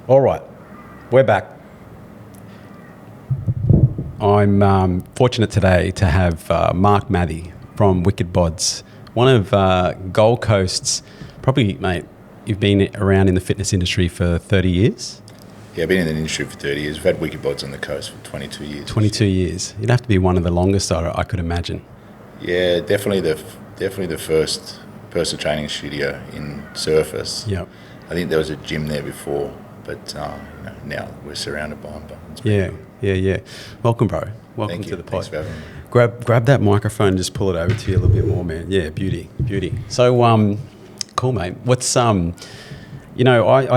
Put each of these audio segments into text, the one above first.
All right, we're back. I'm fortunate today to have Mathie from Wicked Bods, one of Gold Coast's, probably, mate, you've been around in the fitness industry for 30 years? Yeah, I've been in the industry for 30 years. We've had Wicked Bods on the coast for 22 years. 22 years. You'd have to be one of the longest, I could imagine. Yeah, definitely the first personal training studio in Surface. Yep. I think there was a gym there before, but now we're surrounded by them. But it's Yeah. Welcome, bro. Welcome Thank to you. the pod. Thanks for having me. Grab that microphone and just pull it over to you a little bit more, man. Yeah, beauty. So, cool, mate. What's I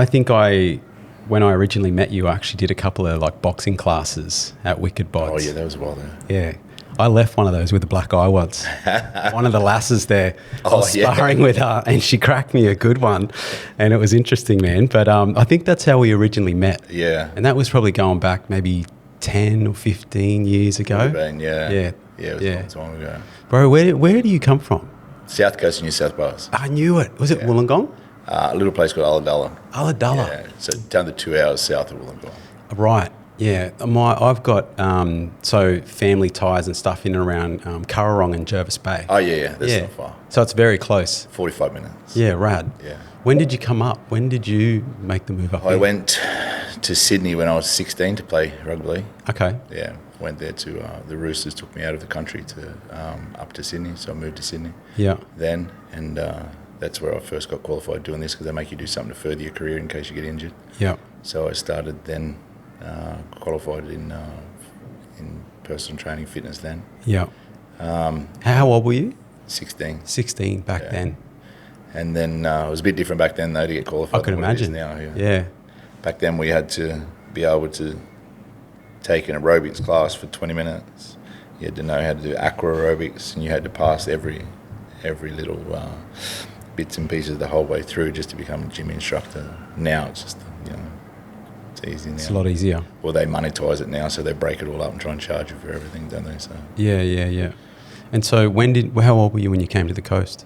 think when I originally met you, I actually did a couple of like boxing classes at Wicked Bods. Oh yeah, that was a while there. Yeah. I left one of those with a black eye once. One of the lasses there, I was sparring with her and she cracked me a good one and it was interesting, man. But I think that's how we originally met. Yeah. And that was probably going back maybe 10 or 15 years ago. Yeah, it was a long time ago. Bro, where do you come from? South Coast of New South Wales. I knew it. Was it Wollongong? A little place called Ulladulla. Ulladulla. Yeah, so down to 2 hours south of Wollongong. Right. Yeah, I've got family ties and stuff in and around Currarong and Jervis Bay. Oh yeah, that's not far. So it's very close. 45 minutes. Yeah, rad. Yeah. When did you come up? When did you make the move up? I went to Sydney when I was 16 to play rugby. Okay. Yeah, went there to the Roosters took me out of the country to up to Sydney, so I moved to Sydney. Yeah. Then and that's where I first got qualified doing this because they make you do something to further your career in case you get injured. Yeah. So I started then. Qualified in personal training fitness then. Yeah. How old were you? 16. 16 back then. And then it was a bit different back then though to get qualified. I could imagine. Now, yeah. Back then we had to be able to take an aerobics class for 20 minutes. You had to know how to do aqua aerobics and you had to pass every little bits and pieces the whole way through just to become a gym instructor. Now it's just, it's easy now. It's a lot easier. Well, they monetize it now, so they break it all up and try and charge you for everything, don't they? So Yeah. And so how old were you when you came to the coast?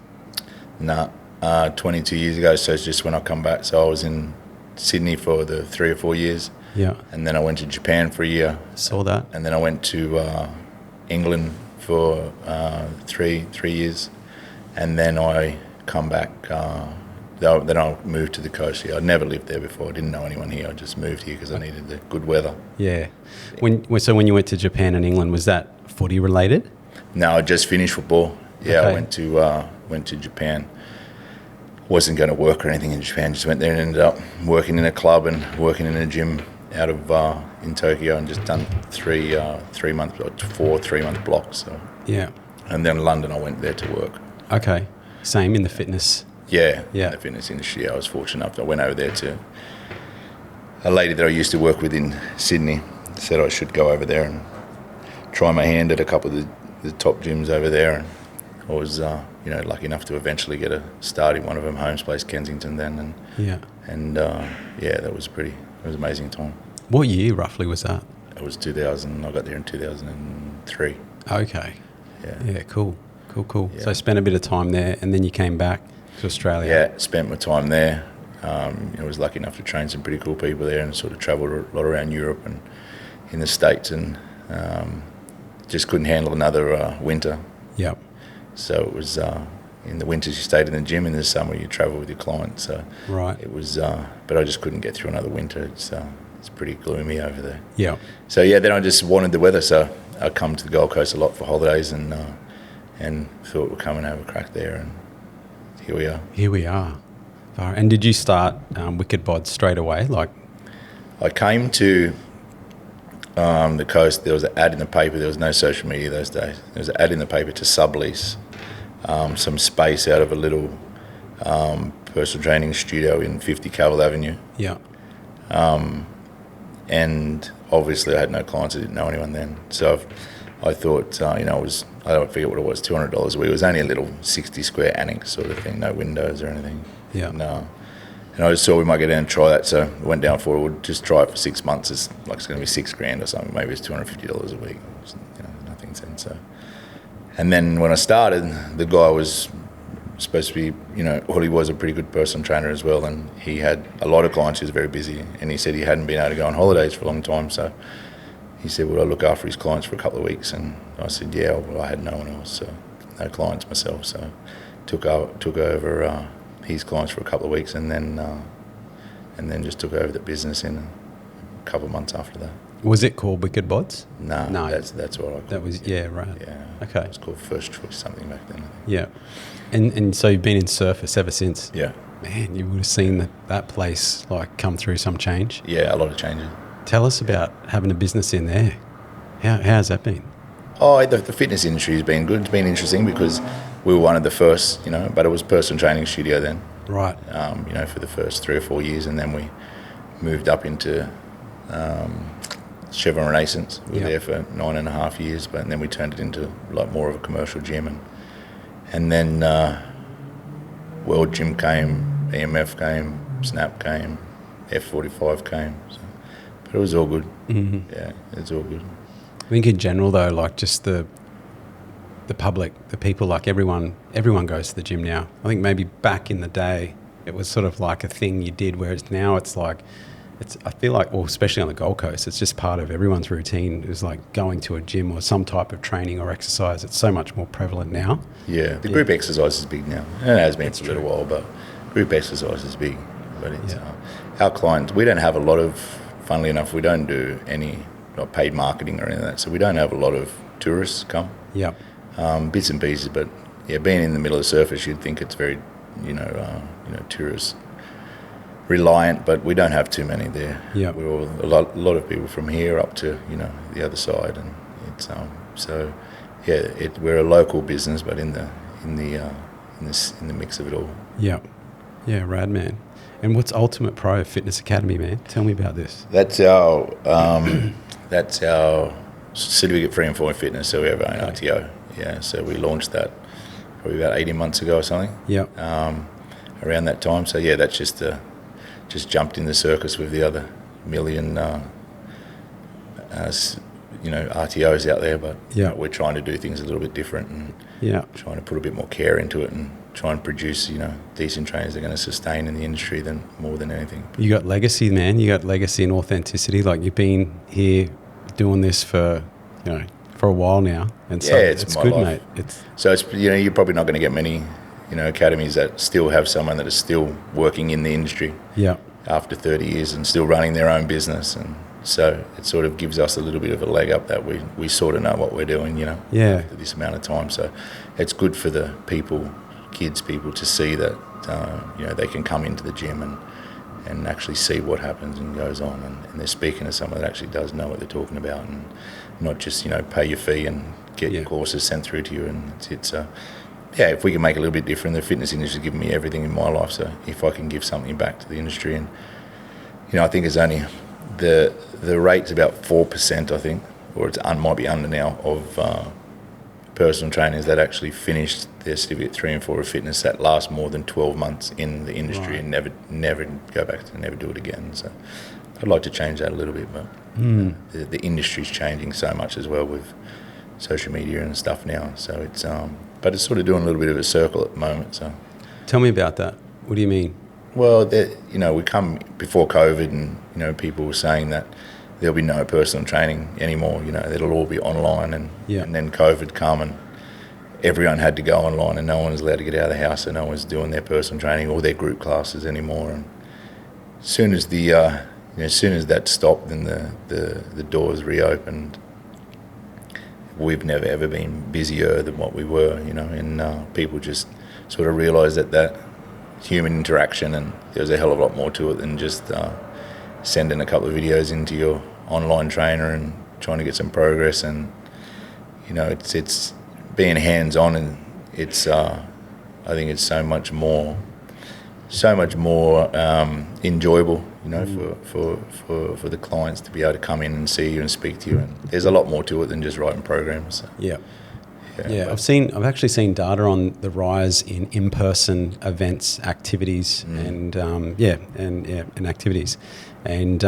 22 years ago, so it's just when I come back. So I was in Sydney for the 3 or 4 years. Yeah. And then I went to Japan for a year. Saw that. And then I went to England for 3 years. And then I come back. Then I moved to the coast here. I'd never lived there before. I didn't know anyone here. I just moved here because I needed the good weather. Yeah. So when you went to Japan and England, was that footy related? No, I just finished football. Yeah, Okay. I went to Japan. Wasn't going to work or anything in Japan. Just went there and ended up working in a club and working in a gym out of in Tokyo and just done 3 months, 4 3-month blocks. So. Yeah. And then London, I went there to work. Okay. Same in the fitness. Yeah. In the fitness industry. I was fortunate enough. I went over there to a lady that I used to work with in Sydney. Said I should go over there and try my hand at a couple of the top gyms over there. And I was, lucky enough to eventually get a start in one of them, Holmes Place, Kensington. Then that was it was an amazing time. What year roughly was that? It was 2000. I got there in 2003. Okay. Yeah. Cool. Yeah. So spent a bit of time there, and then you came back to Australia. Yeah, spent my time there. I was lucky enough to train some pretty cool people there and sort of travelled a lot around Europe and in the States and just couldn't handle another winter. Yep. So it was in the winters you stayed in the gym, in the summer you travel with your clients. So right. It was, but I just couldn't get through another winter. It's pretty gloomy over there. Yeah. So then I just wanted the weather. So I come to the Gold Coast a lot for holidays and thought we'd come and have a crack there, and here we are. And did you start Wicked Bods straight away? Like, I came to the coast. There was an ad in the paper. There was no social media those days. There was an ad in the paper to sublease some space out of a little personal training studio in 50 Cavill Avenue. Yeah. And obviously I had no clients. I didn't know anyone then. So I thought, I don't forget what it was, $200 a week. It was only a little 60 square annex sort of thing, no windows or anything. Yeah. And I just thought we might go down and try that. So I went down for it. We'd just try it for 6 months. It's going to be $6,000 or something. Maybe it's $250 a week. Nothing sense. So. And then when I started, the guy was supposed to be, he was a pretty good personal trainer as well, and he had a lot of clients. He was very busy, and he said he hadn't been able to go on holidays for a long time, so he said, would I look after his clients for a couple of weeks? And I said, yeah. Well, I had no one else, so no clients myself, so took over his clients for a couple of weeks, and then just took over the business in a couple of months after that. Was it called Wicked Bods? No, that's what I called it. That was, yeah, right. Yeah. Okay. It was called First Choice something back then, I think. Yeah. And so you've been in Surface ever since? Yeah. Man, you would have seen that place like come through some change. Yeah, a lot of changes. Tell us about having a business in there. How's that been? Oh, the fitness industry has been good. It's been interesting because we were one of the first, but it was a personal training studio then. Right. For the first 3 or 4 years, and then we moved up into Chevron Renaissance. We were there for 9.5 years, but then we turned it into like more of a commercial gym, and then World Gym came, EMF came, Snap came, F45 came. So, but it was all good. Mm-hmm. Yeah, it's all good. I think in general though, like just the public, the people, like everyone goes to the gym now. I think maybe back in the day it was sort of like a thing you did, whereas now it's like, I feel like, well, especially on the Gold Coast, it's just part of everyone's routine. It's like going to a gym or some type of training or exercise. It's so much more prevalent now. Yeah, the group exercise is big now. And it has been for a little while, but group exercise is big. But it's our clients, we don't have a lot of, funnily enough, we don't do any not paid marketing or anything like that. So we don't have a lot of tourists come. Yeah. Bits and pieces, but yeah, being in the middle of the Surface, you'd think it's very, tourist reliant, but we don't have too many there. Yeah. We're all a lot of people from here up to the other side, and it's so yeah, we're a local business, but in the mix of it all. Yeah. Yeah, rad, man. And what's Ultimate Pro Fitness Academy, man? Tell me about this. That's our certificate for informed fitness. So we have our own RTO. Yeah. So we launched that probably about 18 months ago or something. Yeah. Around that time. So yeah, that's just jumped in the circus with the other million RTOs out there, but we're trying to do things a little bit different and trying to put a bit more care into it and try and produce decent trainers that are going to sustain in the industry more than anything. You got legacy, man. You got legacy and authenticity. Like you've been here doing this for a while now, and so it's good, life. Mate. So it's you're probably not going to get many academies that still have someone that is still working in the industry. Yeah. After 30 years and still running their own business, and so it sort of gives us a little bit of a leg up that we sort of know what we're doing, after this amount of time. So it's good for the people to see that they can come into the gym and actually see what happens and goes on, and they're speaking to someone that actually does know what they're talking about, and not just pay your fee and get your courses sent through to you. And it's if we can make it a little bit different. The fitness industry has given me everything in my life, so if I can give something back to the industry, and I think it's only the rate's about 4%, I think, or it might be under now, of personal trainers that actually finished their certificate 3 and 4 of fitness that last more than 12 months in the industry and never go back to never do it again. So I'd like to change that a little bit, but the industry's changing so much as well with social media and stuff now. So it's but it's sort of doing a little bit of a circle at the moment. So tell me about that. What do you mean? Well, we come before COVID, and people were saying that there'll be no personal training anymore. It'll all be online, and then COVID come, and everyone had to go online, and no one was allowed to get out of the house, and no one was doing their personal training or their group classes anymore. And as soon as that stopped, then the doors reopened. We've never ever been busier than what we were, and people just sort of realised that human interaction, and there was a hell of a lot more to it than just sending a couple of videos into your online trainer and trying to get some progress. And it's being hands-on, and it's I think it's so much more enjoyable, for the clients to be able to come in and see you and speak to you. And there's a lot more to it than just writing programs. So. Yeah. I've actually seen data on the rise in person events, activities, and activities, and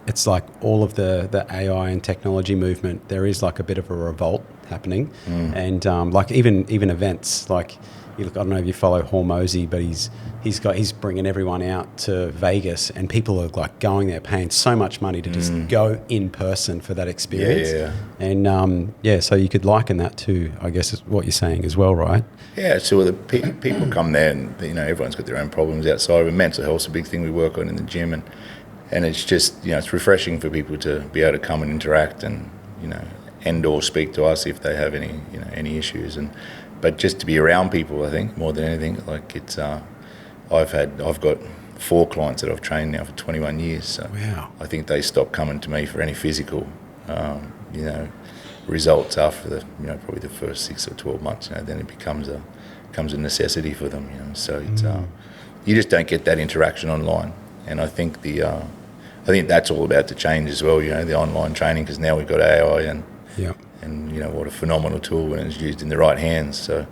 it's like all of the AI and technology movement. There is like a bit of a revolt happening, and like even events, like I don't know if you follow Hormozy, but he's bringing everyone out to Vegas, and people are like going there paying so much money to just go in person for that experience. Yeah. And so you could liken that to, I guess, is what you're saying as well, right? Yeah, so the people come there, and everyone's got their own problems outside of it. Mental health's a big thing we work on in the gym, and it's just it's refreshing for people to be able to come and interact and or speak to us if they have any issues, but just to be around people, I think more than anything. Like it's I've got 4 clients that I've trained now for 21 years. So wow. I think they stop coming to me for any physical results after the probably the first 6 or 12 months. Then it becomes a necessity for them. So it's you just don't get that interaction online, and I think that's all about to change as well. The online training, because now we've got AI and what a phenomenal tool when it's used in the right hands. So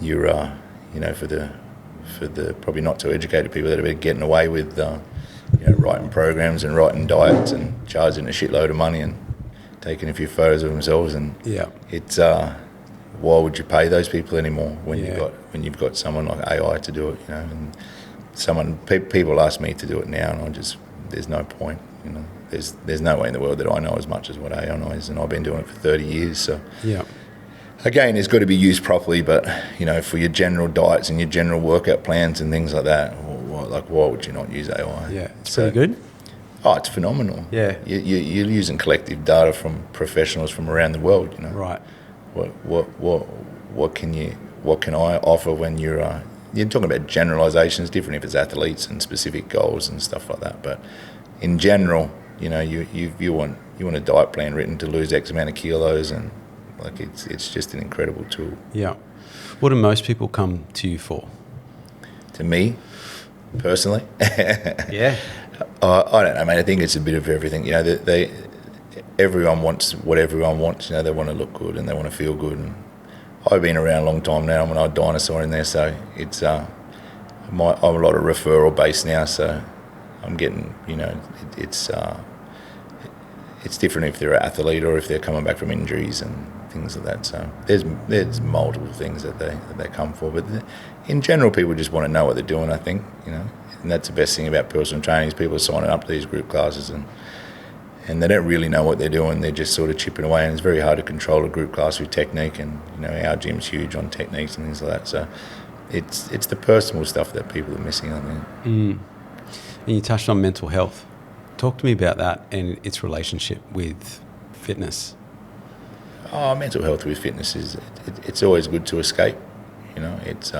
you're for the probably not so educated people that have been getting away with writing programs and writing diets and charging a shitload of money and taking a few photos of themselves, and it's why would you pay those people anymore when you've got someone like AI to do it, and people ask me to do it now, and there's no point, there's no way in the world that I know as much as what AI knows, and I've been doing it for 30 years. So again, it's got to be used properly, but for your general diets and your general workout plans and things like that, why would you not use AI? Yeah, it's pretty good. Oh, it's phenomenal. Yeah, you're using collective data from professionals from around the world. Right. What can I offer when you're talking about generalizations? Different if it's athletes and specific goals and stuff like that. But in general, you want a diet plan written to lose X amount of kilos, and it's just an incredible tool. Yeah. What do most people come to you for? To me, personally. Yeah. I don't know, mate. I think it's a bit of everything. Everyone wants what everyone wants. They want to look good and they want to feel good. And I've been around a long time now. I'm an old dinosaur in there, so it's I'm a lot of referral based now. So I'm getting, it's different if they're an athlete or if they're coming back from injuries and things like that. So there's multiple things that they come for. But in general, people just want to know what they're doing, I think, and that's the best thing about personal training is people are signing up to these group classes and they don't really know what they're doing. They're just sort of chipping away, and it's very hard to control a group class with technique, and our gym's huge on techniques and things like that. So it's the personal stuff that people are missing, I think. And you touched on mental health. Talk to me about that and its relationship with fitness. Oh, mental health with fitness it's always good to escape. It's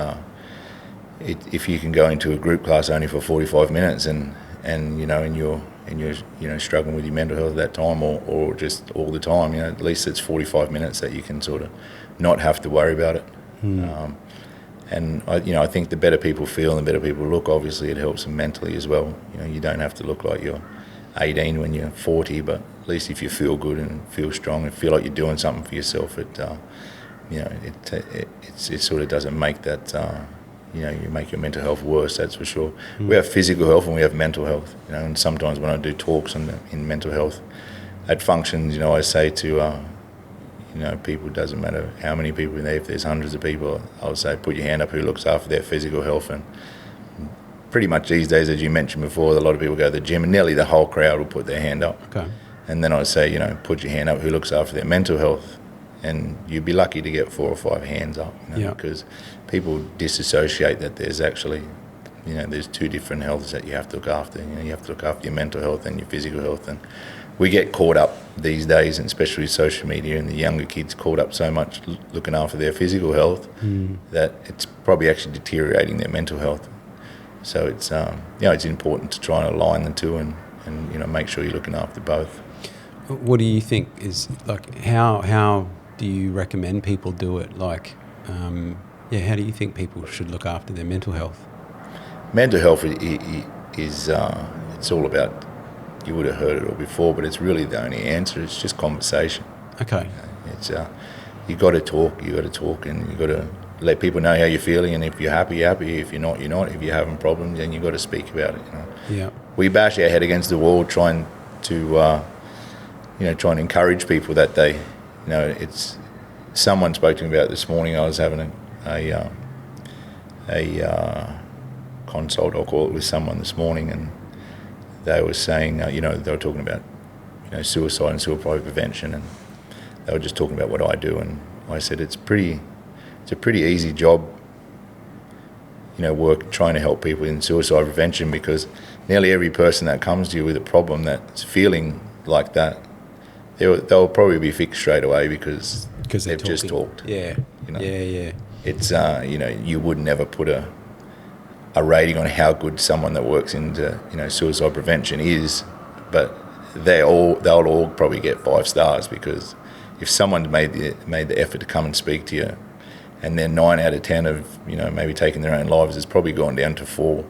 if you can go into a group class only for 45 minutes and you're struggling with your mental health at that time or just all the time, at least it's 45 minutes that you can sort of not have to worry about it. And I think the better people feel and the better people look, obviously it helps them mentally as well. You don't have to look like you're 18 when you're 40, but at least if you feel good and feel strong and feel like you're doing something for yourself, it sort of doesn't make that you make your mental health worse, that's for sure. We have physical health and we have mental health, and sometimes when I do talks in mental health at functions, I say to people, it doesn't matter how many people in there, if there's hundreds of people, I'll say put your hand up who looks after their physical health. And pretty much these days, as you mentioned before, a lot of people go to the gym and nearly the whole crowd will put their hand up. Okay. And then I say, put your hand up who looks after their mental health, and you'd be lucky to get 4 or 5 hands up, because people disassociate that there's actually, there's 2 different healths that you have to look after. You have to look after your mental health and your physical health, and we get caught up these days, and especially social media and the younger kids caught up so much looking after their physical health that it's probably actually deteriorating their mental health. So it's it's important to try and align the two and make sure you're looking after both. What do you think is how do you recommend people do it? How do you think people should look after their mental health? Mental health is it's all about, you would have heard it all before, but it's really the only answer. It's just conversation. Okay. It's you got to talk, and you got to let people know how you're feeling, and if you're happy, you're happy. If you're not, you're not. If you're having problems, then you got to speak about it. Yeah. We bash our head against the wall trying to encourage people that they, it's. Someone spoke to me about it this morning. I was having a consult, I'll call it, with someone this morning, and they were saying, they were talking about, suicide and suicide prevention, and they were just talking about what I do, and I said it's a pretty easy job, work trying to help people in suicide prevention, because nearly every person that comes to you with a problem that's feeling like that, they'll probably be fixed straight away because they've just talked. Yeah. Yeah. It's you would never put a rating on how good someone that works into suicide prevention is, but they'll all probably get 5 stars, because if someone made the effort to come and speak to you, and then 9 out of 10 have maybe taken their own lives, it's probably gone down to 4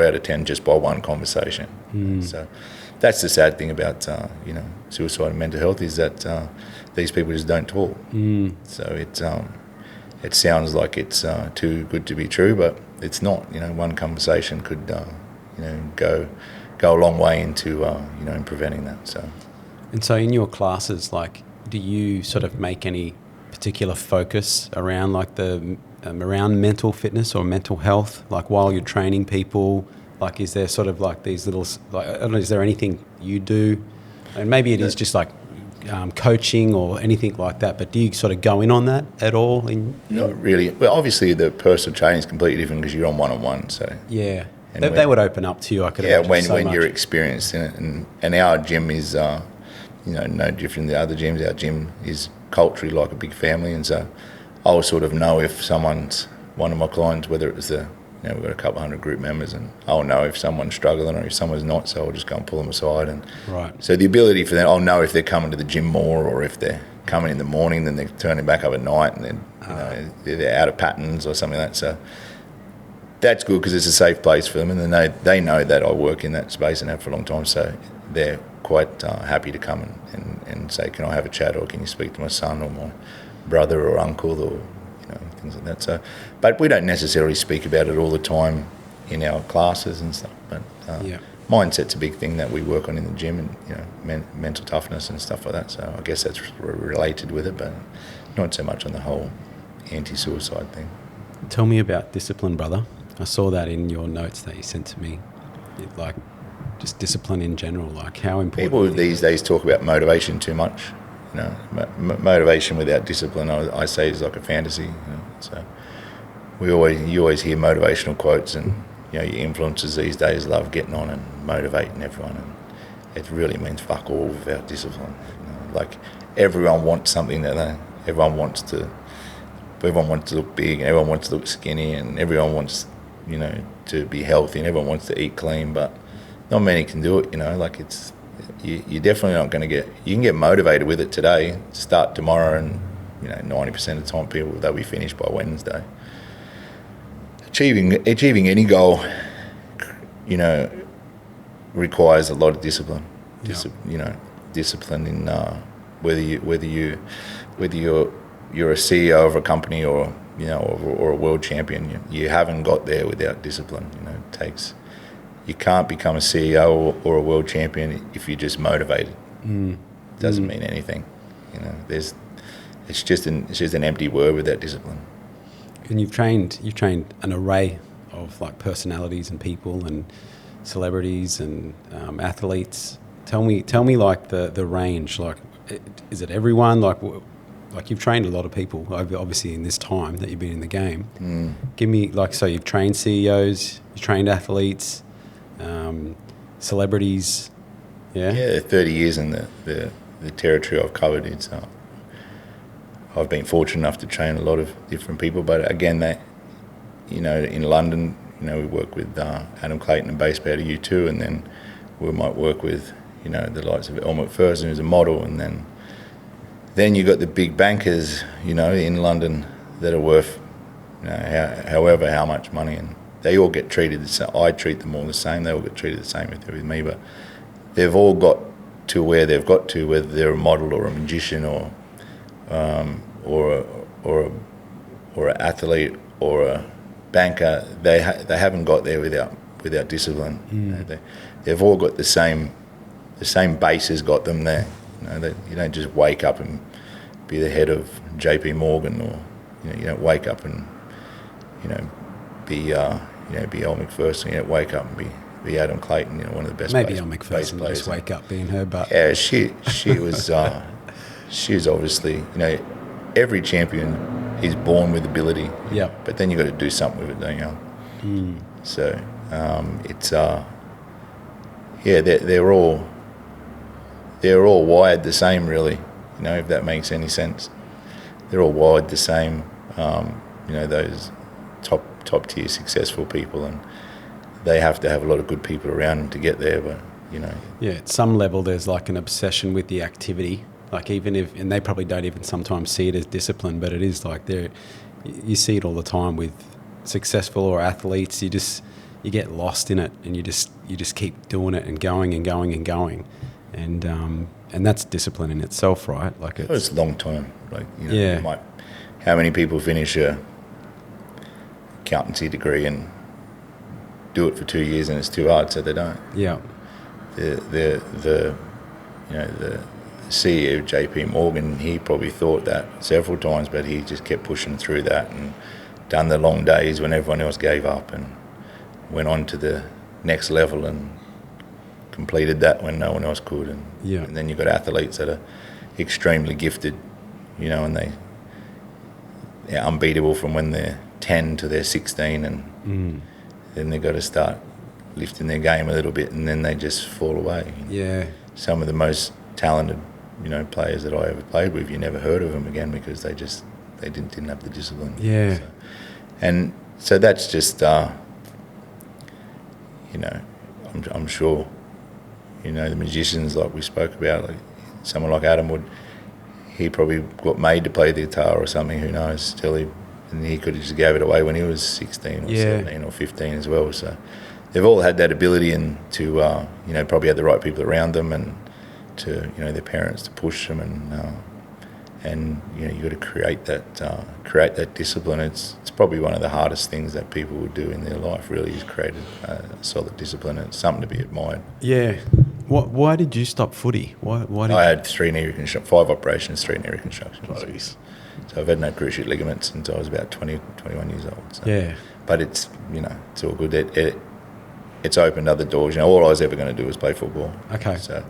out of 10 just by one conversation. So that's the sad thing about suicide and mental health, is that these people just don't talk. So it sounds like it's too good to be true, but it's not. One conversation could go a long way into in preventing that. And so in your classes, do you sort of make any particular focus around around mental fitness or mental health, while you're training people? Is there sort of these little, I don't know, is there anything you do? And maybe it is just coaching or anything like that, but do you sort of go in on that at all? Not really. Well, obviously the personal training is completely different because you're on one-on-one. So yeah, they would open up to you. I could imagine when you're experienced in it, and our gym is no different than the other gyms. Our gym is culturally like a big family, and so I'll sort of know if one of my clients, whether it was we've got a couple hundred group members, and I'll know if someone's struggling or if someone's not, so I'll just go and pull them aside. And right. So the ability for them, I'll know if they're coming to the gym more, or if they're coming in the morning, then they're turning back up at night, and then they're out of patterns or something like that. So that's good because it's a safe place for them, and then they know that I work in that space and have for a long time, so they're quite happy to come and say, can I have a chat, or can you speak to my son or my brother or uncle, or things like that. So, but we don't necessarily speak about it all the time in our classes and stuff. But mindset's a big thing that we work on in the gym, and mental toughness and stuff like that. So I guess that's related with it, but not so much on the whole anti-suicide thing. Tell me about discipline, brother. I saw that in your notes that you sent to me. Just discipline in general, how important. People these days talk about motivation too much. Motivation without discipline, I say, is like a fantasy. So you always hear motivational quotes, and your influencers these days love getting on and motivating everyone, and it really means fuck all without discipline. Everyone wants something everyone wants to look big, and everyone wants to look skinny, and everyone wants to be healthy, and everyone wants to eat clean, but not many can do it. It's. You're definitely not going to get. You can get motivated with it today, start tomorrow, and 90% of the time they'll be finished by Wednesday. Achieving any goal, requires a lot of discipline. Discipline in whether you're a CEO of a company or a world champion. You haven't got there without discipline. It takes. You can't become a CEO or a world champion if you're just motivated. It doesn't mean anything. It's just an empty word without discipline. And you've trained an array of personalities and people and celebrities and athletes. Tell me the range. Is it everyone? You've trained a lot of people, obviously, in this time that you've been in the game. Give me so you've trained CEOs, you've trained athletes. Celebrities, yeah. 30 years in the territory I've covered. I've been fortunate enough to train a lot of different people, but again, in London, we work with Adam Clayton and bass player U2, and then we might work with the likes of Elle Macpherson, who's a model, and then you got the big bankers in London that are worth however how much money, and they all get treated the same. I treat them all the same. They all get treated the same if they're with me, but they've all got to where they've got to, whether they're a model or a magician or an athlete or a banker. They haven't got there without discipline. They've all got the same base has got them there. You don't just wake up and be the head of JP Morgan, or you don't wake up and be Elle McPherson, wake up and be Adam Clayton, one of the best. Maybe Elle McPherson will just wake up being her, but yeah, she was she was obviously, every champion is born with ability. Yeah. But then you got to do something with it, don't you? Mm. So it's they're all wired the same, really. If that makes any sense, they're all wired the same. Those top tier successful people, and they have to have a lot of good people around them to get there. But yeah, at some level, there's like an obsession with the activity. Like and they probably don't even sometimes see it as discipline, but it is like you see it all the time with successful or athletes. You get lost in it, and you just keep doing it and going and going and going, and that's discipline in itself, right? Like it's long term. Like how many people finish a accountancy degree and do it for 2 years and it's too hard, so they don't. Yeah. The CEO of JP Morgan, he probably thought that several times, but he just kept pushing through that and done the long days when everyone else gave up, and went on to the next level and completed that when no one else could. And then you've got athletes that are extremely gifted, and they're unbeatable from when they're 10 to they're 16, and then they've got to start lifting their game a little bit, and then they just fall away. Yeah. Some of the most talented, players that I ever played with, you never heard of them again because they didn't have the discipline. Yeah. So that's just, I'm sure, the magicians like we spoke about, like someone like Adam he probably got made to play the guitar or something, who knows, and he could have just gave it away when he was 16 or 17 or 15 as well. So they've all had that ability, and to, probably had the right people around them, and to, their parents to push them, and you got to create that discipline. It's probably one of the hardest things that people would do in their life, really, is create a solid discipline. It's something to be admired. Yeah. Why did you stop footy? Why did I had 5 operations, 3 knee reconstructions. Jeez. So I've had no cruciate ligaments since I was about 20, 21 years old. So. Yeah. But it's, it's all good. It's opened other doors. All I was ever going to do was play football. Okay. So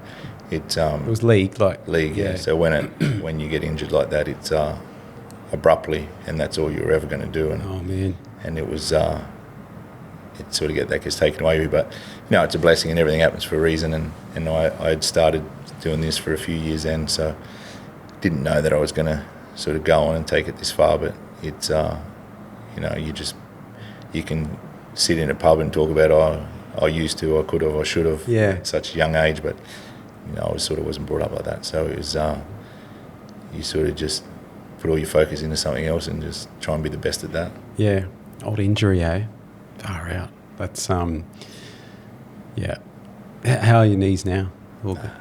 it was league, yeah. So when you get injured like that, it's abruptly, and that's all you're ever going to do. And, oh man. And it was it sort of gets taken away with you, but it's a blessing, and everything happens for a reason. And I had started doing this for a few years then, so didn't know that I was going to sort of go on and take it this far. But it's you can sit in a pub and talk about I used to, I could have, I should have, at such a young age, but I wasn't brought up like that. So it was you sort of just put all your focus into something else and just try and be the best at that. Yeah, old injury, eh? Far out. That's yeah. How are your knees now? All good?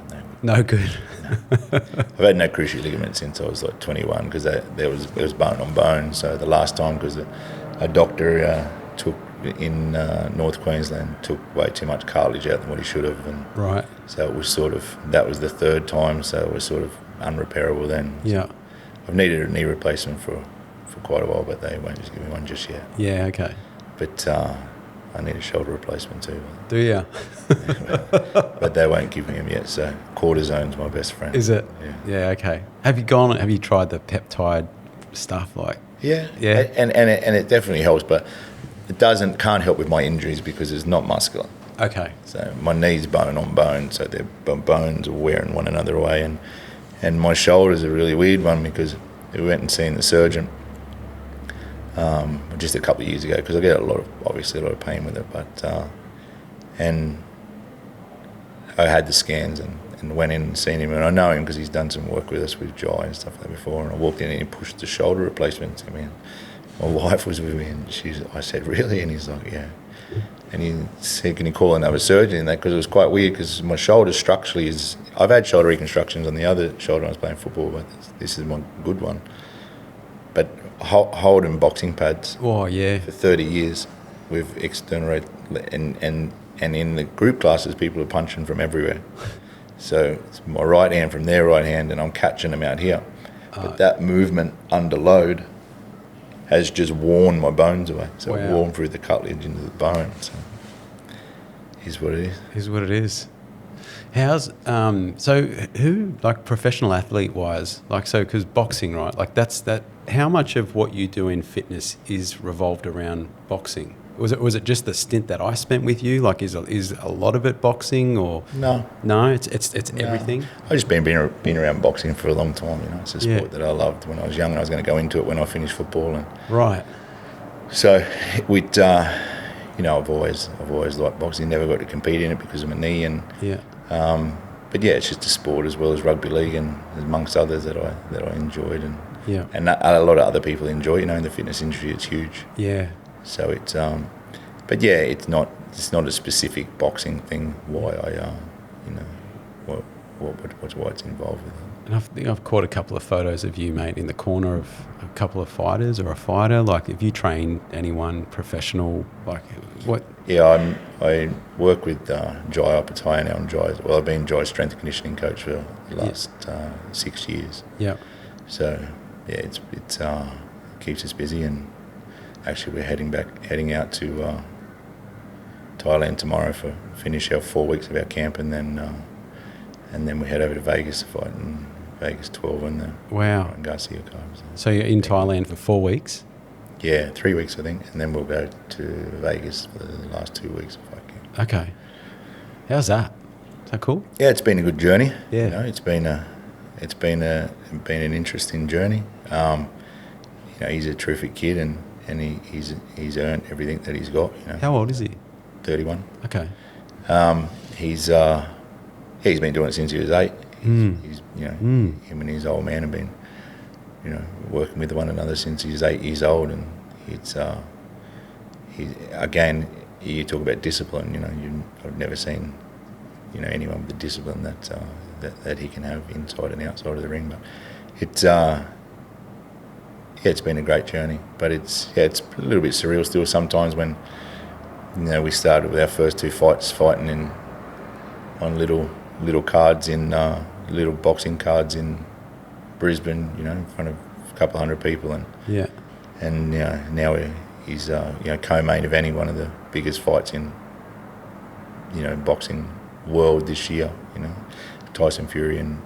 No good. No. I've had no cruciate ligaments since I was like 21, because it was bone on bone. So the last time, because a doctor took in North Queensland took way too much cartilage out than what he should have, and right. So it was that was the 3rd time, so it was sort of unrepairable then. Yeah. So I've needed a knee replacement for quite a while, but they won't just give me one just yet. Yeah, okay. But I need a shoulder replacement too. Do you? But they won't give me them yet, so cortisone's my best friend. Is it? Yeah. Yeah, okay. Have you tried the peptide stuff? Yeah. And it definitely helps, but it can't help with my injuries because it's not muscular. Okay. So my knee's bone on bone, so their bones are wearing one another away, and my shoulder's a really weird one, because we went and seen the surgeon just a couple of years ago, because I get a lot of pain with it, but and I had the scans and went in and seen him, and I know him because he's done some work with us with Jai and stuff like that before, and I walked in and he pushed the shoulder replacement to me, and my wife was with me, and I said, really? And he's like, yeah. And he said, can you call another surgeon in that? Because it was quite weird, because my shoulder structurally I've had shoulder reconstructions on the other shoulder when I was playing football, but this is my good one. But holding boxing pads for 30 years with external and in the group classes, people are punching from everywhere. So it's my right hand from their right hand, and I'm catching them out here. But that movement under load has just worn my bones away. So Wow. worn through the cartilage into the bone. So is what it is. Is what it is. How's so who, like, professional athlete wise, like, so because boxing, right, like that, how much of what you do in fitness is revolved around boxing? Was it just the stint that I spent with you? Like, is a lot of it boxing, or No, it's everything? I've just been around boxing for a long time. You know, it's a sport that I loved when I was young, and I was going to go into it when I finished football. And Right. so with you know, I've always liked boxing. Never got to compete in it because of my knee, and Yeah. but yeah, it's just a sport as well as rugby league and amongst others that I enjoyed, and Yeah. and a lot of other people enjoy. You know, in the fitness industry, it's huge. Yeah. So it's but yeah, it's not a specific boxing thing. Why I you know why it's involved with it. And I think I've caught a couple of photos of you, mate, in the corner of a couple of fighters or a fighter. Like, if you train anyone professional, like, what? Yeah, I work with Jai up at High now, and I've been Jai's strength and conditioning coach for the last 6 years. Yeah. So yeah, it keeps us busy, and actually we're heading out to Thailand tomorrow for finish our 4 weeks of our camp, and then we head over to Vegas to fight in Vegas 12 in the Wow. Garcia card. So you're in Thailand for 4 weeks? Yeah, 3 weeks I think, and then we'll go to Vegas for the last 2 weeks of fight camp. Okay. How's that? Is that cool? Yeah, it's been a good journey. Yeah. You know, it's been an interesting journey. You know, he's a terrific kid, and he's earned everything that he's got. You know, How old is he? 31. Okay. He's been doing it since he was 8. He's you know, him and his old man have been, you know, working with one another since he was 8 years old, and again, you talk about discipline. You know, I've never seen, you know, anyone with the discipline that he can have inside and outside of the ring. But it's been a great journey. But it's a little bit surreal still sometimes when, you know, we started with our first 2 fights fighting on little cards in little boxing cards in Brisbane, you know, in front of a couple of hundred people, and Yeah. and now he's you know, co-main eventing one of the biggest fights in, you know, boxing world this year. You know, Tyson Fury and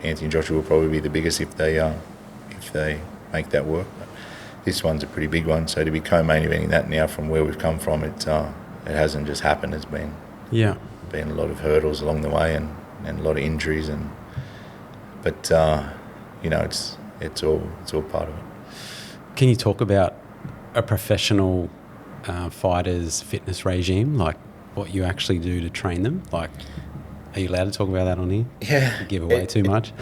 Anthony Joshua will probably be the biggest if they make that work. But this one's a pretty big one, so to be co-main eventing that now from where we've come from, it hasn't just happened. It's been a lot of hurdles along the way, and a lot of injuries, but you know, it's all part of it. Can you talk about a professional fighter's fitness regime, like what you actually do to train them? Like, are you allowed to talk about that on here? Yeah. You give away too much?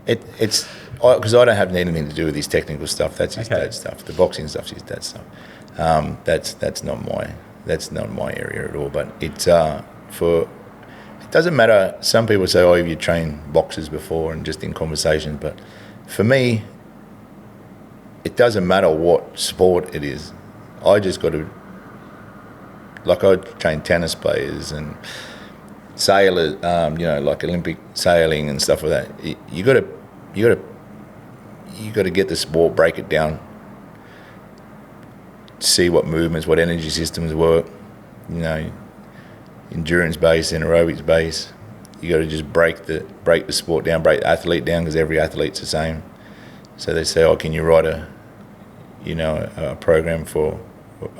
It's because I don't have anything to do with his technical stuff. That's his dad's stuff. The boxing stuff's his dad's stuff. That's not my area at all. But it doesn't matter. Some people say, "Oh, have you trained boxers before?" and just in conversation. But for me, it doesn't matter what sport it is. I just got to, like, I train tennis players and sailors, you know, like Olympic sailing and stuff like that. You got to get the sport, break it down, see what movements, what energy systems work. You know, endurance base, aerobics base. You got to just break the sport down, break the athlete down, because every athlete's the same. So they say, "Oh, can you write a program for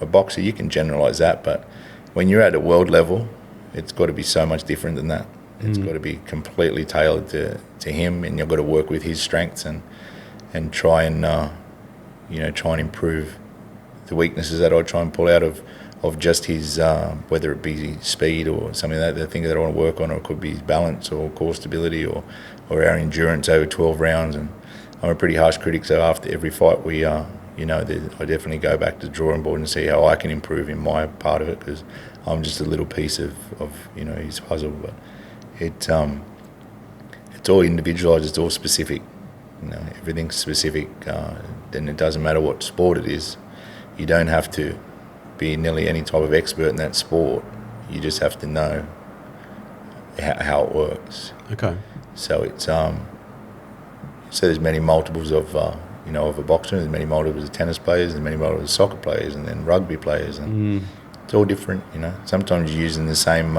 a boxer?" You can generalize that, but when you're at a world level, it's got to be so much different than that. It's got to be completely tailored to him, and you've got to work with his strengths and try and improve the weaknesses that I try and pull out of just his, whether it be speed or something like that, the thing that I want to work on, or it could be his balance or core stability or our endurance over 12 rounds. And I'm a pretty harsh critic, so after every fight I definitely go back to the drawing board and see how I can improve in my part of it, because I'm just a little piece of his puzzle. But it's all individualised, it's all specific. You know, everything's specific. Then it doesn't matter what sport it is. You don't have to be nearly any type of expert in that sport. You just have to know how it works. Okay. So it's so there's many multiples of of a boxer. There's many multiples of tennis players, there's many multiples of soccer players, and then rugby players, and it's all different. Sometimes you're using the same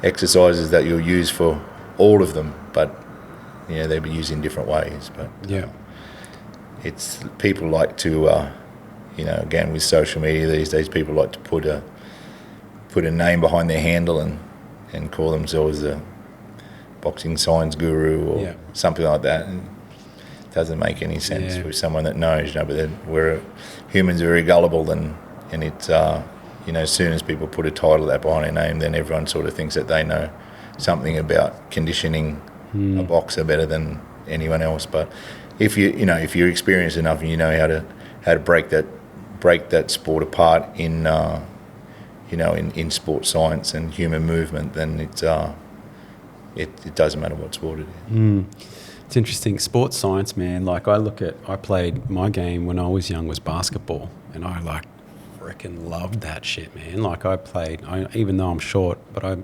exercises that you'll use for all of them, but they'll be used in different ways. But it's people like to, again with social media these days, people like to put a name behind their handle and call themselves a boxing science guru or something like that. And it doesn't make any sense with someone that knows. But then humans are very gullible, and it's as soon as people put a title that behind their name, then everyone sort of thinks that they know something about conditioning a boxer better than anyone else. But if you're experienced enough and you know how to break that sport apart in in sports science and human movement, then it doesn't matter what sport it is. It's interesting. Sports science, man. Like I played, my game when I was young was basketball, and I freaking loved that shit, man. Like even though I'm short, but I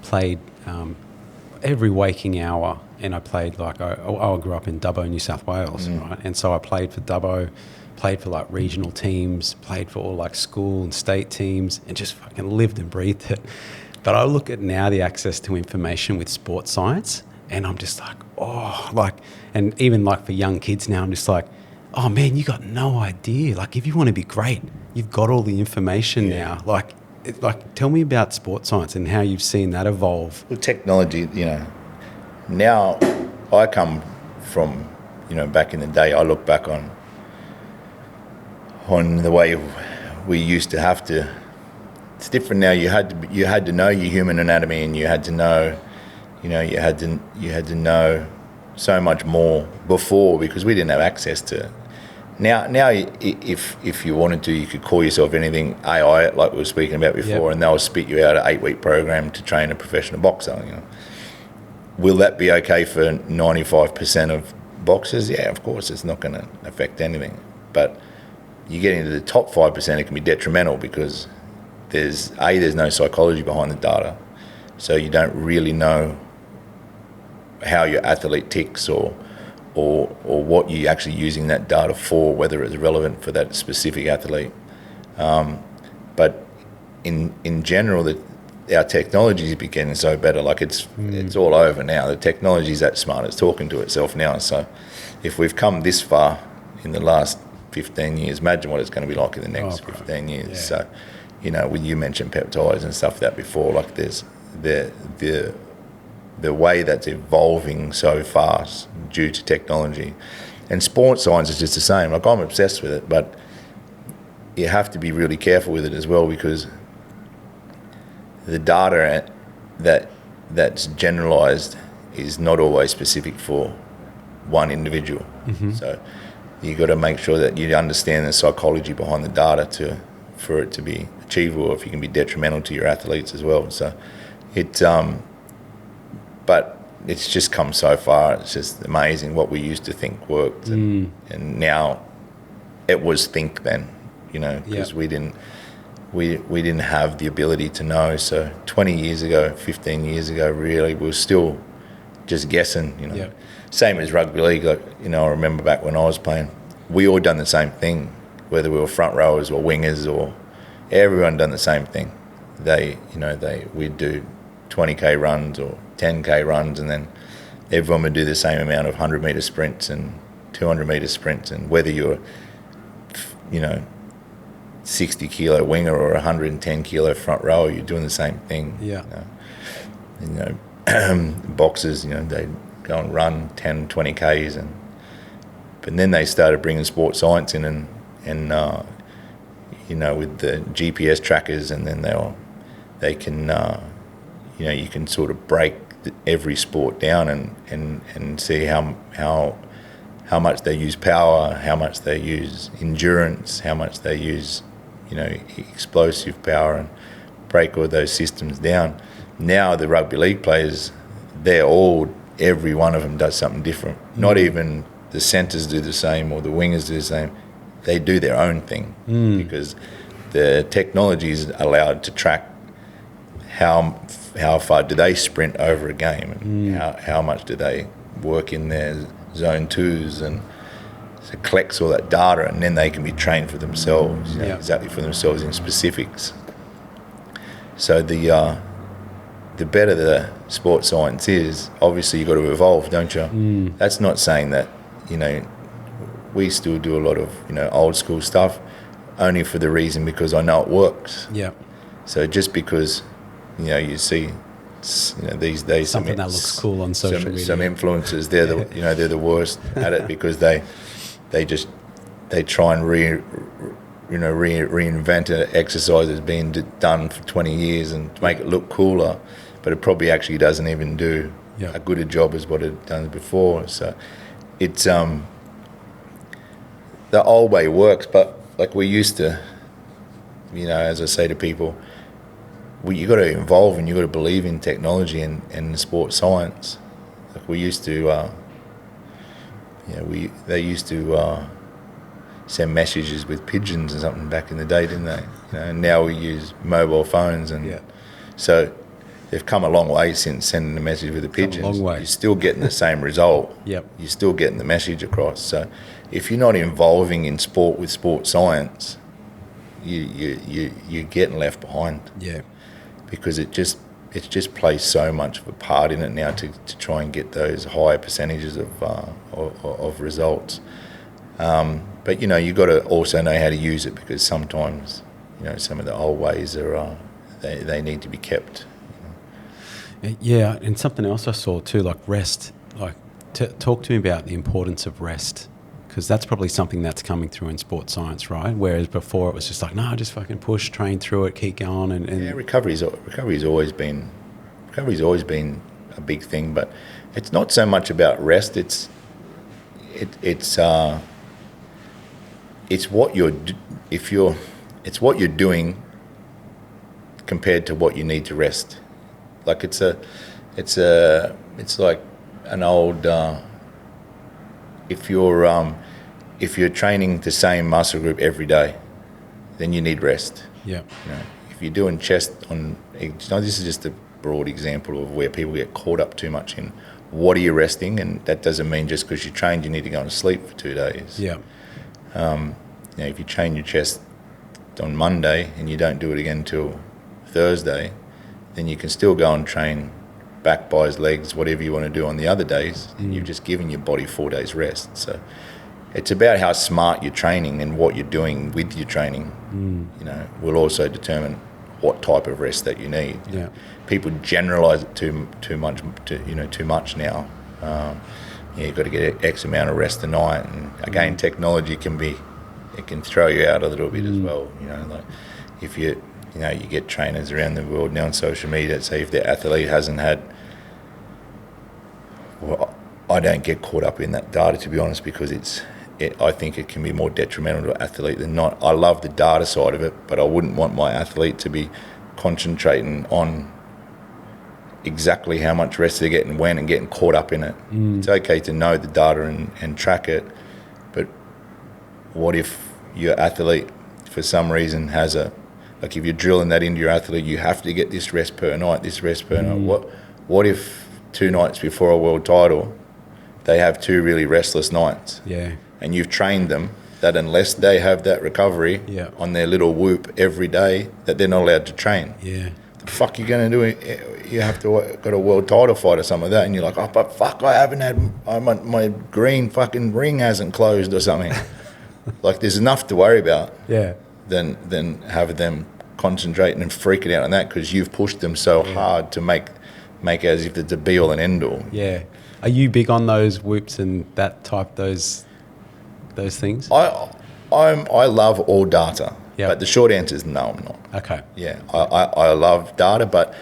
played every waking hour, and I played I grew up in Dubbo, New South Wales, right? And so I played for Dubbo, played for regional teams, played for all school and state teams, and just fucking lived and breathed it. But I look at now the access to information with sports science, and I'm just and even for young kids now, I'm just oh man, you got no idea. If you want to be great, you've got all the information now. Tell me about sports science and how you've seen that evolve. Well, technology, now I come from, back in the day, I look back on the way we used to have to. It's different now. You had to know your human anatomy, and you had to know, you had to know so much more before, because we didn't have access to. Now, if you wanted to, you could call yourself anything AI, like we were speaking about before, and they'll spit you out an 8-week program to train a professional boxer. Will that be okay for 95% of boxers? Yeah, of course, it's not going to affect anything. But you get into the top 5%, it can be detrimental, because there's no psychology behind the data, so you don't really know how your athlete ticks or what you're actually using that data for, whether it's relevant for that specific athlete. But in general, our technology is getting so better. It's all over now. The technology is that smart. It's talking to itself now. So if we've come this far in the last 15 years, imagine what it's going to be like in the next 15 years. Yeah. So, when you mentioned peptides and stuff that before, there's the way that's evolving so fast due to technology. And sports science is just the same. I'm obsessed with it, but you have to be really careful with it as well, because the data that's generalized is not always specific for one individual. So you got to make sure that you understand the psychology behind the data for it to be achievable, if you can be detrimental to your athletes as well. So but it's just come so far. It's just amazing what we used to think worked, and now it was think then, because we didn't have the ability to know. So 20 years ago, 15 years ago, really, we were still just guessing. Same as rugby league. I remember back when I was playing, we all done the same thing, whether we were front rowers or wingers, or everyone done the same thing. We'd do 20k runs or 10k runs, and then everyone would do the same amount of 100-metre sprints and 200-metre sprints, and whether you're 60-kilo winger or 110-kilo front rower, you're doing the same thing. Boxers, they go and run 10, 20Ks, but then they started bringing sports science in, and with the GPS trackers, and then they can you can sort of break every sport down and see how much they use power, how much they use endurance, how much they use explosive power, and break all those systems down. Now the rugby league players, every one of them does something different. Not even the centres do the same, or the wingers do the same. They do their own thing, because the technology is allowed to track how far do they sprint over a game, and how much do they work in their zone twos, and collects all that data, and then they can be trained for themselves, exactly for themselves in specifics. So the better the sports science is, obviously you've got to evolve, don't you? That's not saying that, we still do a lot of, old school stuff only for the reason because I know it works. Yeah. So just because, you see, these days something that looks cool on social media. Some influencers, they're the they're the worst at it because they try and reinvent an exercise that's been done for 20 years and make it look cooler, but it probably actually doesn't even do a good a job as what it done before. So it's the old way works, but like we used to, as I say to people, you got to evolve and you got to believe in technology and sports science. Like we used to, they used to send messages with pigeons or something back in the day, didn't they? And now we use mobile phones, and so they've come a long way since sending a message with the pigeons. A long way. You're still getting the same result. Yep. You're still getting the message across. So if you're not involving in sport with sports science, you're getting left behind. Yeah. Because it just plays so much of a part in it now to try and get those higher percentages of results. But you've got to also know how to use it, because sometimes some of the old ways are they need to be kept. Yeah, and something else I saw too, like rest. Like, talk to me about the importance of rest, because that's probably something that's coming through in sports science, right? Whereas before it was just like, no, just fucking push, train through it, keep going. And recovery's always been a big thing, but it's not so much about rest. It's what you're doing compared to what you need to rest. Like it's like an old. If you're training the same muscle group every day, then you need rest. Yeah. If you're doing chest on, this is just a broad example of where people get caught up too much in what are you resting, and that doesn't mean just because you trained you need to go and sleep for 2 days. Yeah. If you train your chest on Monday and you don't do it again till Thursday, then you can still go and train back, buys, legs, whatever you want to do on the other days, and you've just given your body 4 days rest. So it's about how smart you're training, and what you're doing with your training will also determine what type of rest that you need. Yeah. People generalize it too much now. You've got to get X amount of rest a night, and again, technology can throw you out a little bit as well. Like if you get trainers around the world now on social media that say if their athlete hasn't had. Well, I don't get caught up in that data, to be honest, because I think it can be more detrimental to an athlete than not. I love the data side of it, but I wouldn't want my athlete to be concentrating on exactly how much rest they're getting when and getting caught up in it. It's okay to know the data and track it, but what if your athlete, for some reason, has like if you're drilling that into your athlete, you have to get this rest per night, night. What if 2 nights before a world title, they have 2 really restless nights? Yeah. And you've trained them that unless they have that recovery on their little whoop every day, that they're not allowed to train. Yeah. The fuck you going to do? You have to got a world title fight or something like that, and you're like, oh, but fuck, I haven't had my green fucking ring hasn't closed or something. Like there's enough to worry about. Yeah. Than having them concentrating and freaking out on that because you've pushed them so hard to make it as if it's a be all and end all. Yeah. Are you big on those whoops and that type, those things? I love all data. Yep. But the short answer is no, I'm not. Okay. Yeah. I love data, but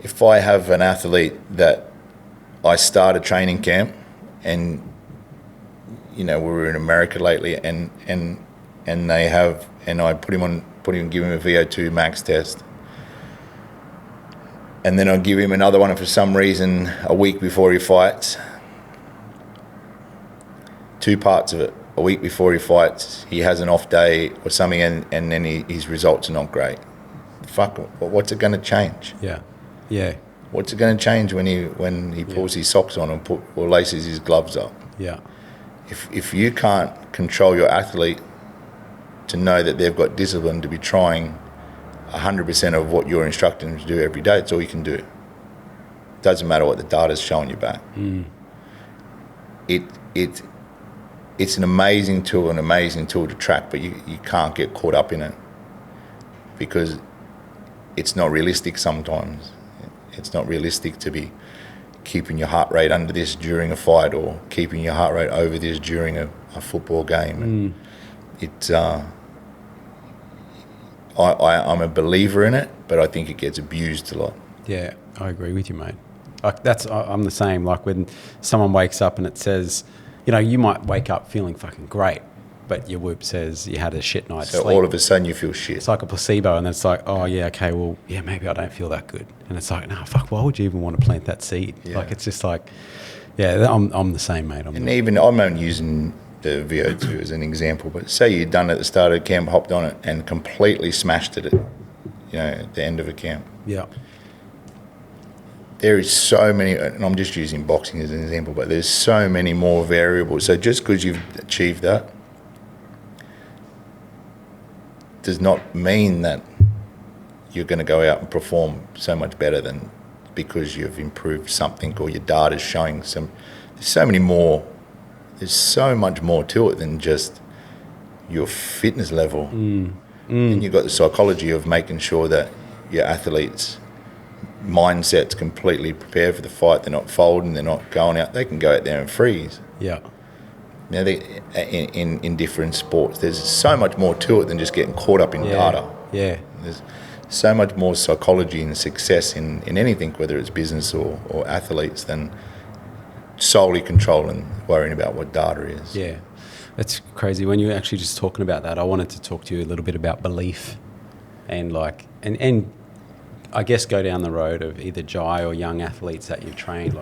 if I have an athlete that I start a training camp and we were in America lately and they have, and I give him a VO2 max test, and then I'll give him another one for some reason a week before he fights. 2 parts of it. A week before he fights, he has an off day or something, and then his results are not great. Fuck, what's it going to change? Yeah. Yeah. What's it going to change when he pulls his socks on or laces his gloves up? Yeah. if you can't control your athlete to know that they've got discipline to be trying 100% of what you're instructing them to do every day, it's all you can do. Doesn't matter what the data's showing you back. It's an amazing tool to track, but you can't get caught up in it because it's not realistic sometimes. It's not realistic to be keeping your heart rate under this during a fight or keeping your heart rate over this during a football game. I'm a believer in it, but I think it gets abused a lot. Yeah, I agree with you, mate. I'm the same. Like when someone wakes up and it says, you might wake up feeling fucking great, but your whoop says you had a shit night's sleep. So all of a sudden you feel shit. It's like a placebo, and then it's like, oh yeah, okay, well, yeah, maybe I don't feel that good. And it's like, no, fuck, why would you even want to plant that seed? Yeah. Like, it's just like, yeah, I'm the same, mate. I'm only using the VO2 as an example, but say you'd done it at the start of camp, hopped on it and completely smashed it at the end of a camp. Yeah. There is so many, and I'm just using boxing as an example, but there's so many more variables. So just because you've achieved that does not mean that you're going to go out and perform so much better than because you've improved something or your data's showing there's so much more to it than just your fitness level. And you've got the psychology of making sure that your athletes' mindset's completely prepared for the fight. They're not folding, they're not going out. They can go out there and freeze. Yeah. Now, in different sports, there's so much more to it than just getting caught up in data. Yeah. There's so much more psychology and success in anything, whether it's business or athletes, than solely controlling, worrying about what data is. Yeah. It's crazy. When you were actually just talking about that, I wanted to talk to you a little bit about belief and and I guess go down the road of either Jai or young athletes that you've trained.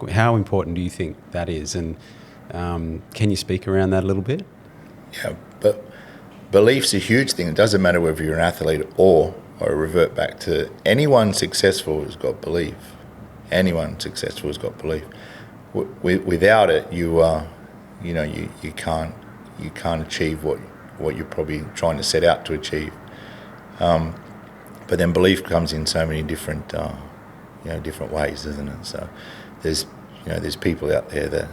How important do you think that is? And can you speak around that a little bit? Yeah, but belief's a huge thing. It doesn't matter whether you're an athlete or revert back to anyone successful has got belief. Anyone successful has got belief. Without it, you can't achieve what you're probably trying to set out to achieve. But then belief comes in so many different different ways, doesn't it? So there's people out there that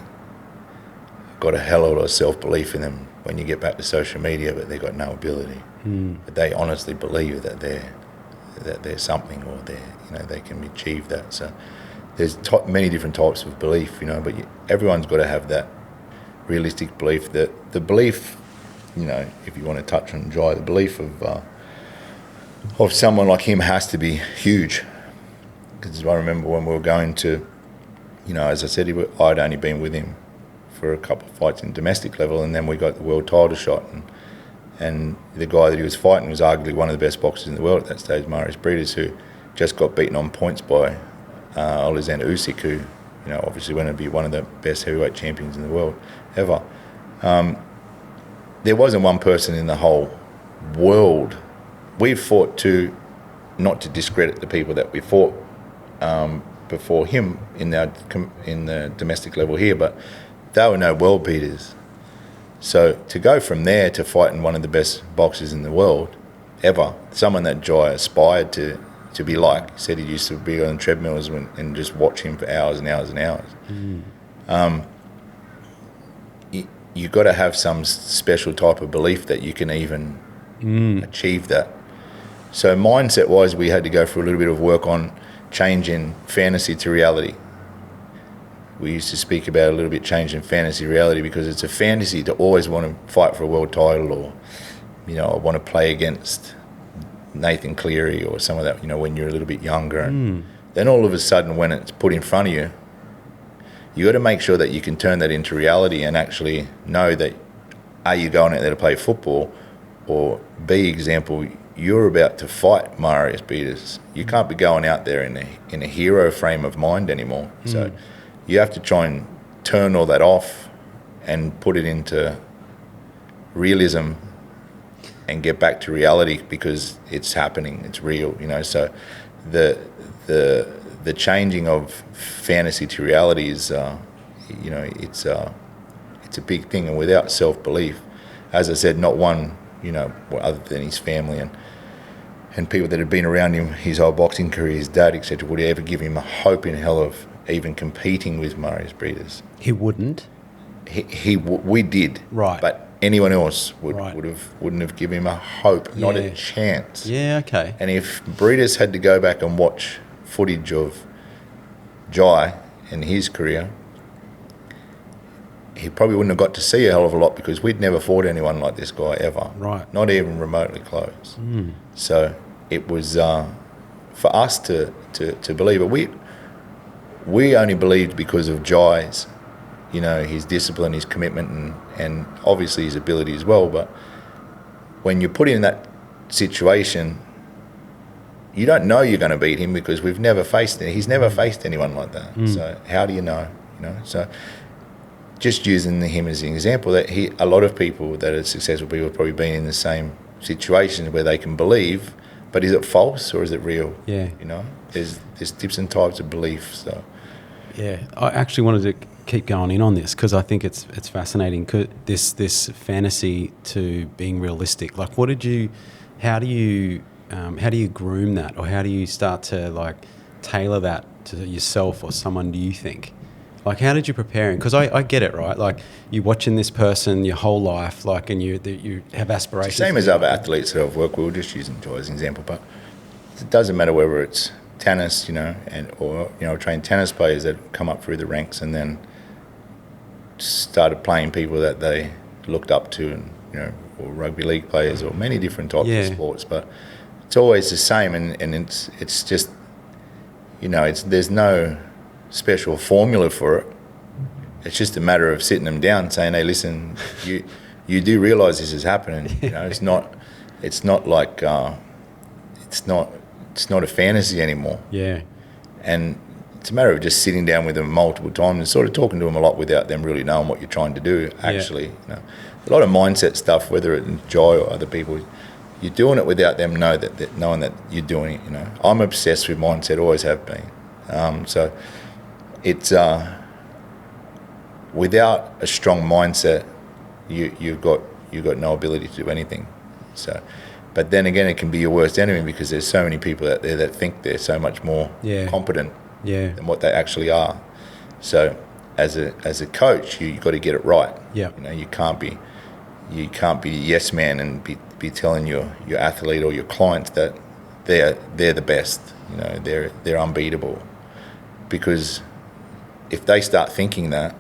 got a hell of a lot of self-belief in them when you get back to social media, but they've got no ability. But they honestly believe that they're something, or they can achieve that. So there's many different types of belief, but everyone's got to have that realistic belief. That the belief, if you want to touch on Jai, the belief of someone like him has to be huge. Because I remember when we were going to, as I said, I'd only been with him for a couple of fights in domestic level, and then we got the world title shot, and the guy that he was fighting was arguably one of the best boxers in the world at that stage, Marius Briedis, who just got beaten on points by Alexander Usyk, who obviously went to be one of the best heavyweight champions in the world ever. There wasn't one person in the whole world. We've fought not to discredit the people that we fought before him in the domestic level here, but they were no world beaters. So to go from there to fighting one of the best boxers in the world ever, someone that Jai aspired to be like, he said he used to be on treadmills and just watch him for hours and hours and hours. You've got to have some special type of belief that you can even achieve that. So mindset-wise, we had to go through a little bit of work on changing fantasy to reality. We used to speak about a little bit changing fantasy reality, because it's a fantasy to always want to fight for a world title, or I want to play against Nathan Cleary or some of that, when you're a little bit younger. And then all of a sudden, when it's put in front of you, you got to make sure that you can turn that into reality and actually know that, are you going out there to play football, or B, example, you're about to fight Marius Briedis. You can't be going out there in a hero frame of mind anymore. So you have to try and turn all that off and put it into realism and get back to reality, because it's happening, it's real, So the changing of fantasy to reality is, it's it's a big thing. And without self-belief, as I said, not one, other than his family and people that have been around him his whole boxing career, his dad, etc., would ever give him a hope in hell of even competing with Marius Breeders. He wouldn't? We did. Right. But anyone else wouldn't have given him a hope, not a chance. Yeah, okay. And if Breeders had to go back and watch footage of Jai and his career, he probably wouldn't have got to see a hell of a lot, because we'd never fought anyone like this guy ever. Right. Not even remotely close. So it was for us to believe it. We only believed because of Jai's, his discipline, his commitment, and obviously his ability as well. But when you're put in that situation, you don't know you're going to beat him, because he's never faced anyone like that. So how do you know? So just using him as an example, that a lot of people that are successful people have probably been in the same situation where they can believe, but is it false or is it real? Yeah. There's tips and types of belief. So yeah, I actually wanted to keep going in on this, because I think it's fascinating. This fantasy to being realistic. Like, how do you groom that, or how do you start to tailor that to yourself or someone? Do you think? Like, how did you prepare him? Because I get it, right? Like, you're watching this person your whole life, and you have aspirations. Same as other athletes that I've worked with. We'll just use Joy as an example, but it doesn't matter whether it's tennis, or trained tennis players that come up through the ranks and then started playing people that they looked up to, and or rugby league players, or many different types of sports. But it's always the same, and it's just there's no special formula for it. It's just a matter of sitting them down, saying, "Hey, listen, you do realise this is happening. It's not like it's not a fantasy anymore." Yeah. And it's a matter of just sitting down with them multiple times and sort of talking to them a lot without them really knowing what you're trying to do. Actually, a lot of mindset stuff, whether it's Joy or other people, you're doing it without them knowing that you're doing it. I'm obsessed with mindset, always have been. So it's without a strong mindset, you've got no ability to do anything. So, but then again, it can be your worst enemy, because there's so many people out there that think they're so much more competent than what they actually are. So, as a coach, you got to get it right. Yeah. You can't be a yes man and be telling your athlete or your clients that they're the best. They're unbeatable, because if they start thinking that,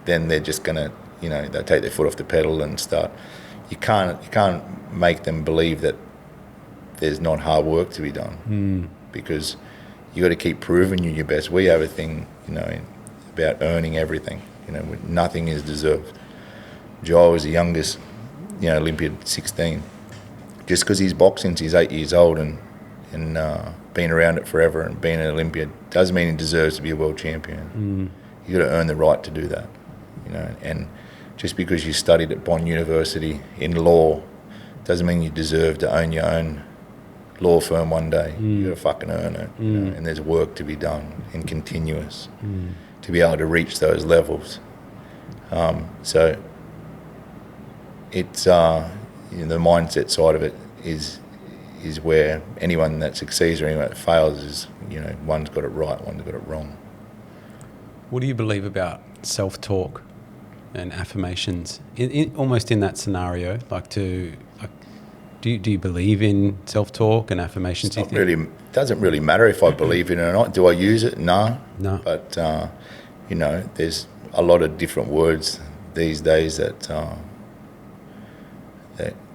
then they're just gonna they'll take their foot off the pedal and start. You can't make them believe that there's not hard work to be done, because you got to keep proving you're your best. We have a thing about earning everything. Nothing is deserved. Joel was the youngest Olympiad, 16. Just because he's boxing since he's 8 years old and been around it forever and being an Olympiad doesn't mean he deserves to be a world champion. You got to earn the right to do that, And just because you studied at Bond University in law doesn't mean you deserve to own your own law firm one day. You got to fucking earn it, And there's work to be done and continuous to be able to reach those levels. So it's the mindset side of it is where anyone that succeeds or anyone that fails is, one's got it right, one's got it wrong. What do you believe about self-talk and affirmations? Almost in that scenario, do you believe in self-talk and affirmations? It doesn't really matter if I believe in it or not. Do I use it? No. But there's a lot of different words these days that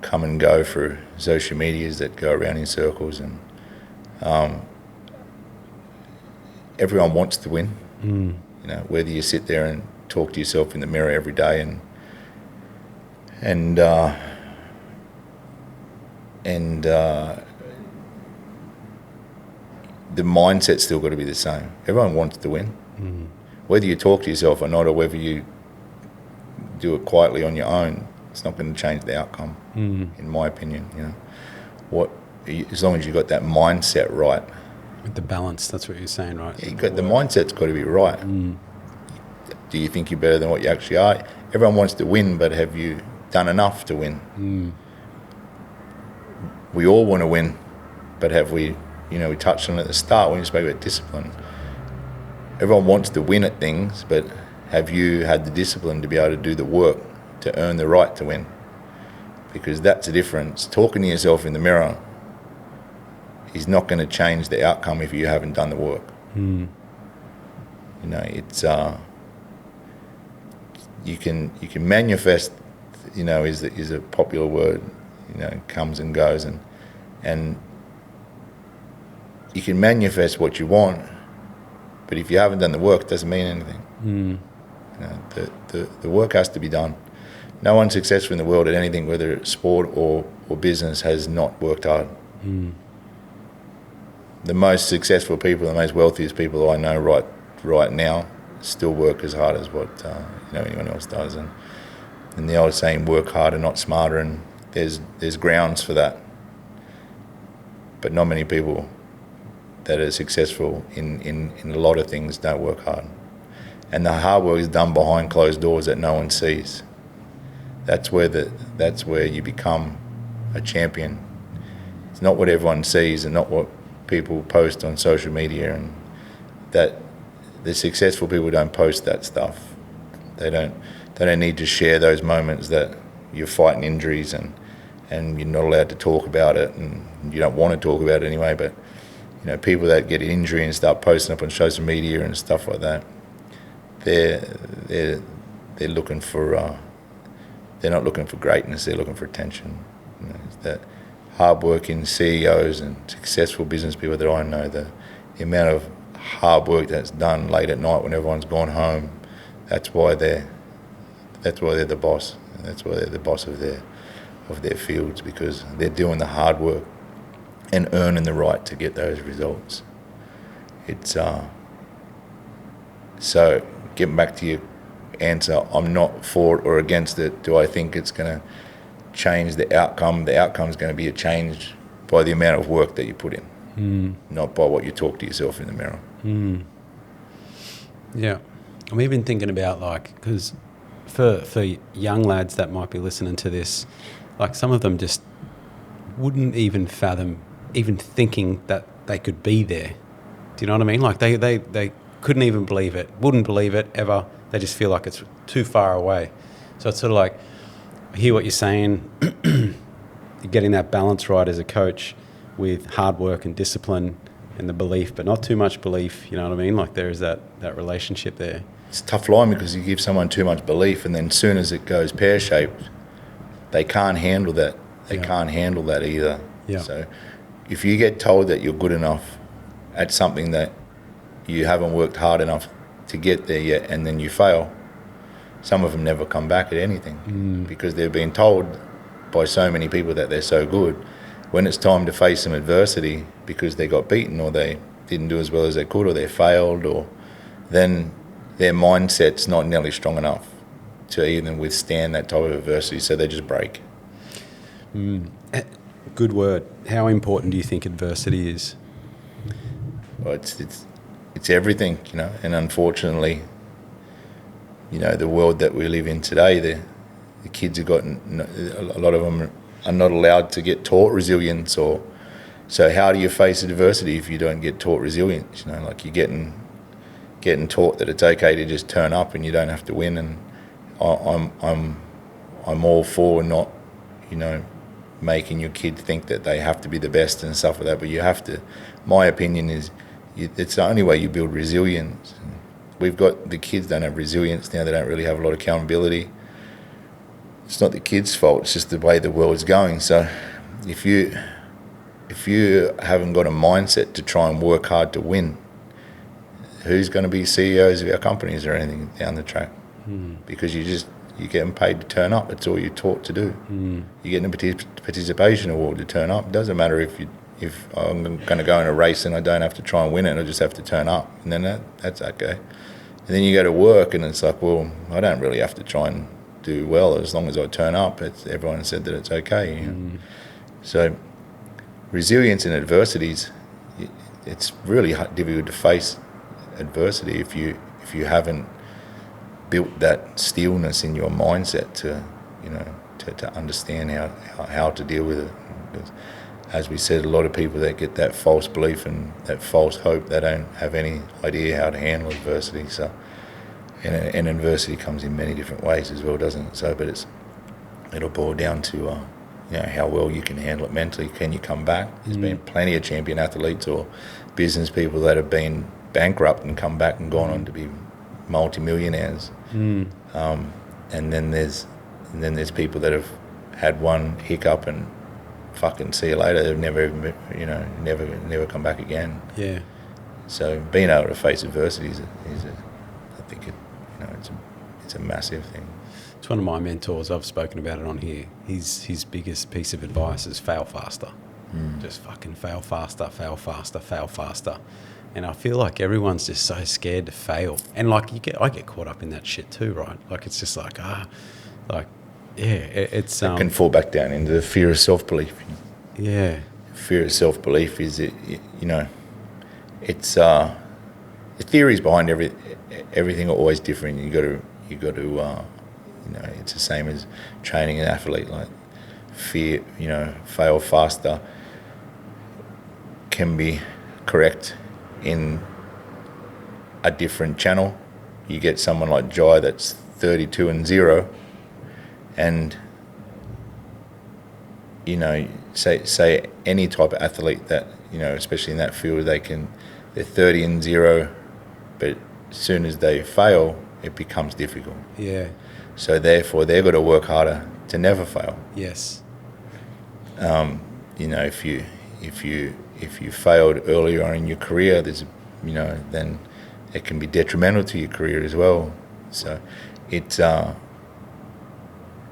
come and go through social medias that go around in circles, and everyone wants to win. Whether you sit there and talk to yourself in the mirror every day and the mindset's still got to be the same. Everyone wants to win. Whether you talk to yourself or not, or whether you do it quietly on your own, it's not going to change the outcome, in my opinion. As long as you've got that mindset right. With the balance, that's what you're saying, right? The mindset's got to be right. Do you think you're better than what you actually are? everyone wants to win, but have you done enough to win? We all want to win, but have we, we touched on it at the start when you spoke about discipline. Everyone wants to win at things, but have you had the discipline to be able to do the work to earn the right to win? Because that's the difference. Talking to yourself in the mirror is not going to change the outcome if you haven't done the work. It's you can manifest, is a popular word, comes and goes, and you can manifest what you want, but if you haven't done the work, it doesn't mean anything. The work has to be done. No one successful in the world at anything, whether it's sport or business, has not worked hard. The most successful people, the most wealthiest people I know right now still work as hard as what anyone else does. And the old saying, work harder, not smarter, and there's grounds for that. But not many people that are successful in a lot of things don't work hard. And the hard work is done behind closed doors that no one sees. That's where you become a champion. It's not what everyone sees and not what people post on social media, and that the successful people don't post that stuff. They don't need to share those moments that you're fighting injuries and you're not allowed to talk about it, and you don't want to talk about it anyway. But people that get an injury and start posting up on social media and stuff like that, they're looking for they're not looking for greatness, they're looking for attention. That hard-working CEOs and successful business people that I know, the amount of hard work that's done late at night when everyone's gone home, that's why they're the boss. That's why they're the boss of their fields, because they're doing the hard work and earning the right to get those results. It's so getting back to your answer, I'm not for it or against it. Do I think it's going to change the outcome? The outcome is going to be a change by the amount of work that you put in, not by what you talk to yourself in the mirror. Yeah, I'm even thinking about because for young lads that might be listening to this, some of them just wouldn't even fathom even thinking that they could be there. Do you know what I mean? They couldn't even believe it, wouldn't believe it ever. They just feel like it's too far away. So it's sort of I hear what you're saying, you're getting that balance right as a coach with hard work and discipline and the belief, but not too much belief, you know what I mean? There is that relationship there. It's a tough line, because you give someone too much belief, and then as soon as it goes pear-shaped, they can't handle that. They can't handle that either. Yeah. So if you get told that you're good enough at something that you haven't worked hard enough to get there yet, and then you fail, some of them never come back at anything, because they've been told by so many people that they're so good. When it's time to face some adversity because they got beaten, or they didn't do as well as they could, or they failed, or then their mindset's not nearly strong enough to even withstand that type of adversity, so they just break. Good word. How important do you think adversity is? Well, it's everything, and unfortunately, the world that we live in today, the kids have gotten, a lot of them are not allowed to get taught resilience, so how do you face adversity if you don't get taught resilience? You're getting taught that it's okay to just turn up and you don't have to win, and I'm all for not, making your kid think that they have to be the best and stuff like that, but you have to. My opinion is, it's the only way you build resilience. We've got, the kids don't have resilience now, they don't really have a lot of accountability. It's not the kids' fault, it's just the way the world's going. So if you haven't got a mindset to try and work hard to win, who's going to be CEOs of our companies or anything down the track? Because you're getting paid to turn up. That's all you're taught to do. You're getting a participation award to turn up. It doesn't matter if I'm going to go in a race and I don't have to try and win it, I just have to turn up, and then that's okay. And then you go to work and it's well, I don't really have to try and do well as long as I turn up. Everyone said that it's okay. So resilience in adversities, it's really difficult to face adversity if you haven't built that stillness in your mindset to, you know, to understand how to deal with it. Because, as we said, a lot of people that get that false belief and that false hope, they don't have any idea how to handle adversity. So, and adversity comes in many different ways as well, doesn't it? So, but it'll boil down to you know, how well you can handle it mentally. Can you come back? There's been plenty of champion athletes or business people that have been bankrupt and come back and gone on to be multi-millionaires. And then there's people that have had one hiccup and fucking see you later. They've never even, you know, never come back again. Yeah. So being able to face adversity is I think you know, it's a massive thing. It's one of my mentors. I've spoken about it on here. His biggest piece of advice is fail faster. Just fucking fail faster, fail faster, fail faster. And I feel like everyone's just so scared to fail. And like I get caught up in that shit too, right? Like it's just like it's It can fall back down into the fear of self-belief. Yeah. Fear of self-belief is it, you know, it's the theories behind everything are always different. You got to you know, it's the same as training an athlete. Like fear, you know, fail faster can be correct in a different channel. You get someone like Jai that's 32-0, and you know, say any type of athlete that, you know, especially in that field, they're 30-0, but as soon as they fail, it becomes difficult. Yeah. So therefore, they've got to work harder to never fail. Yes. You know, if you failed earlier on in your career, there's, you know, then it can be detrimental to your career as well. So it's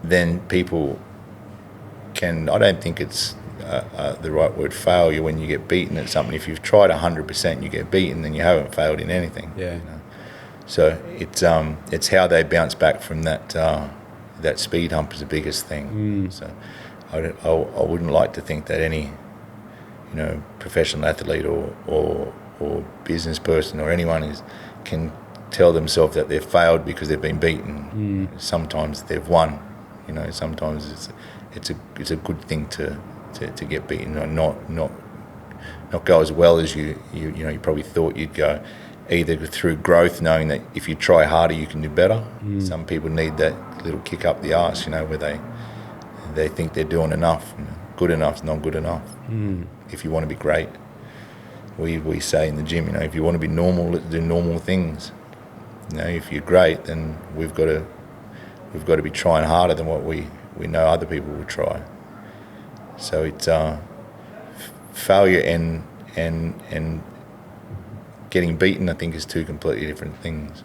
then people can, I don't think it's the right word, failure when you get beaten at something. If you've tried 100%, you get beaten, then you haven't failed in anything. Yeah. You know? So it's how they bounce back from that speed hump is the biggest thing. So I wouldn't like to think that any, you know, professional athlete or business person or anyone can tell themselves that they've failed because they've been beaten. Sometimes they've won. You know, sometimes it's a good thing to get beaten or not go as well as you probably thought you'd go. Either through growth, knowing that if you try harder, you can do better. Some people need that little kick up the arse, you know, where they think they're doing enough. You know, good enough's not good enough. If you want to be great, we say in the gym, you know, if you want to be normal, let's do normal things. You know, if you're great, then we've got to be trying harder than what we know other people will try. So it's failure and getting beaten, I think, is two completely different things.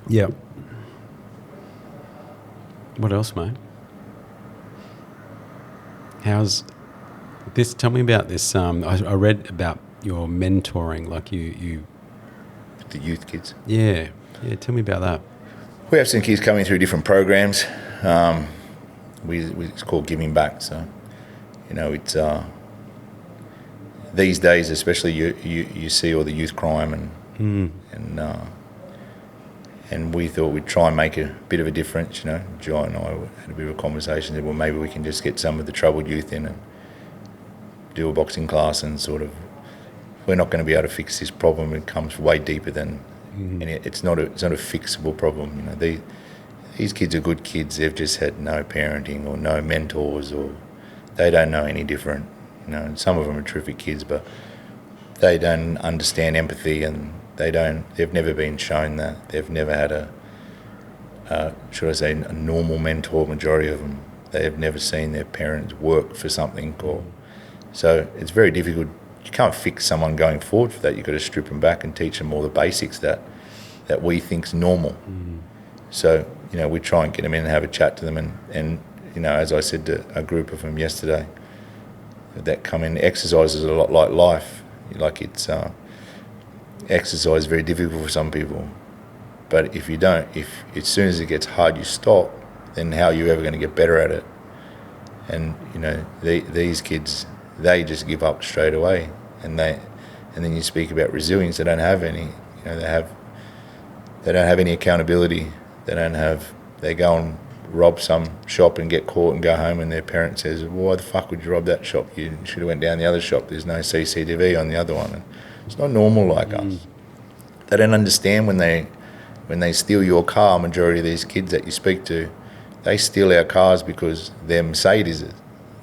Yeah. What else, mate? How's this? Tell me about this. I read about your mentoring, like you The youth kids. Yeah. Tell me about that. We have some kids coming through different programs. It's called Giving Back. So, you know, it's these days, especially you see all the youth crime and we thought we'd try and make a bit of a difference. You know, Jai and I had a bit of a conversation that, well, maybe we can just get some of the troubled youth in and do a boxing class and sort of, we're not going to be able to fix this problem. It comes way deeper than, and it's not a fixable problem. You know, these kids are good kids. They've just had no parenting or no mentors, or they don't know any different. You know, some of them are terrific kids, but they don't understand empathy, and they've never been shown that. They've never had a normal mentor. Majority of them, they have never seen their parents work for something, so it's very difficult. You can't fix someone going forward for that. You've got to strip them back and teach them all the basics that we think's normal. So, you know, we try and get them in and have a chat to them, and you know, as I said to a group of them yesterday, that come in, exercise is a lot like life. Like it's exercise is very difficult for some people, but if you don't, if as soon as it gets hard you stop, then how are you ever going to get better at it? And you know, these kids, they just give up straight away, and then you speak about resilience, they don't have any. You know, They don't have any accountability. They go and rob some shop and get caught and go home, and their parent says, well, why the fuck would you rob that shop? You should have went down the other shop. There's no CCTV on the other one. And it's not normal like us. They don't understand when they steal your car. Majority of these kids that you speak to, they steal our cars because they're Mercedes.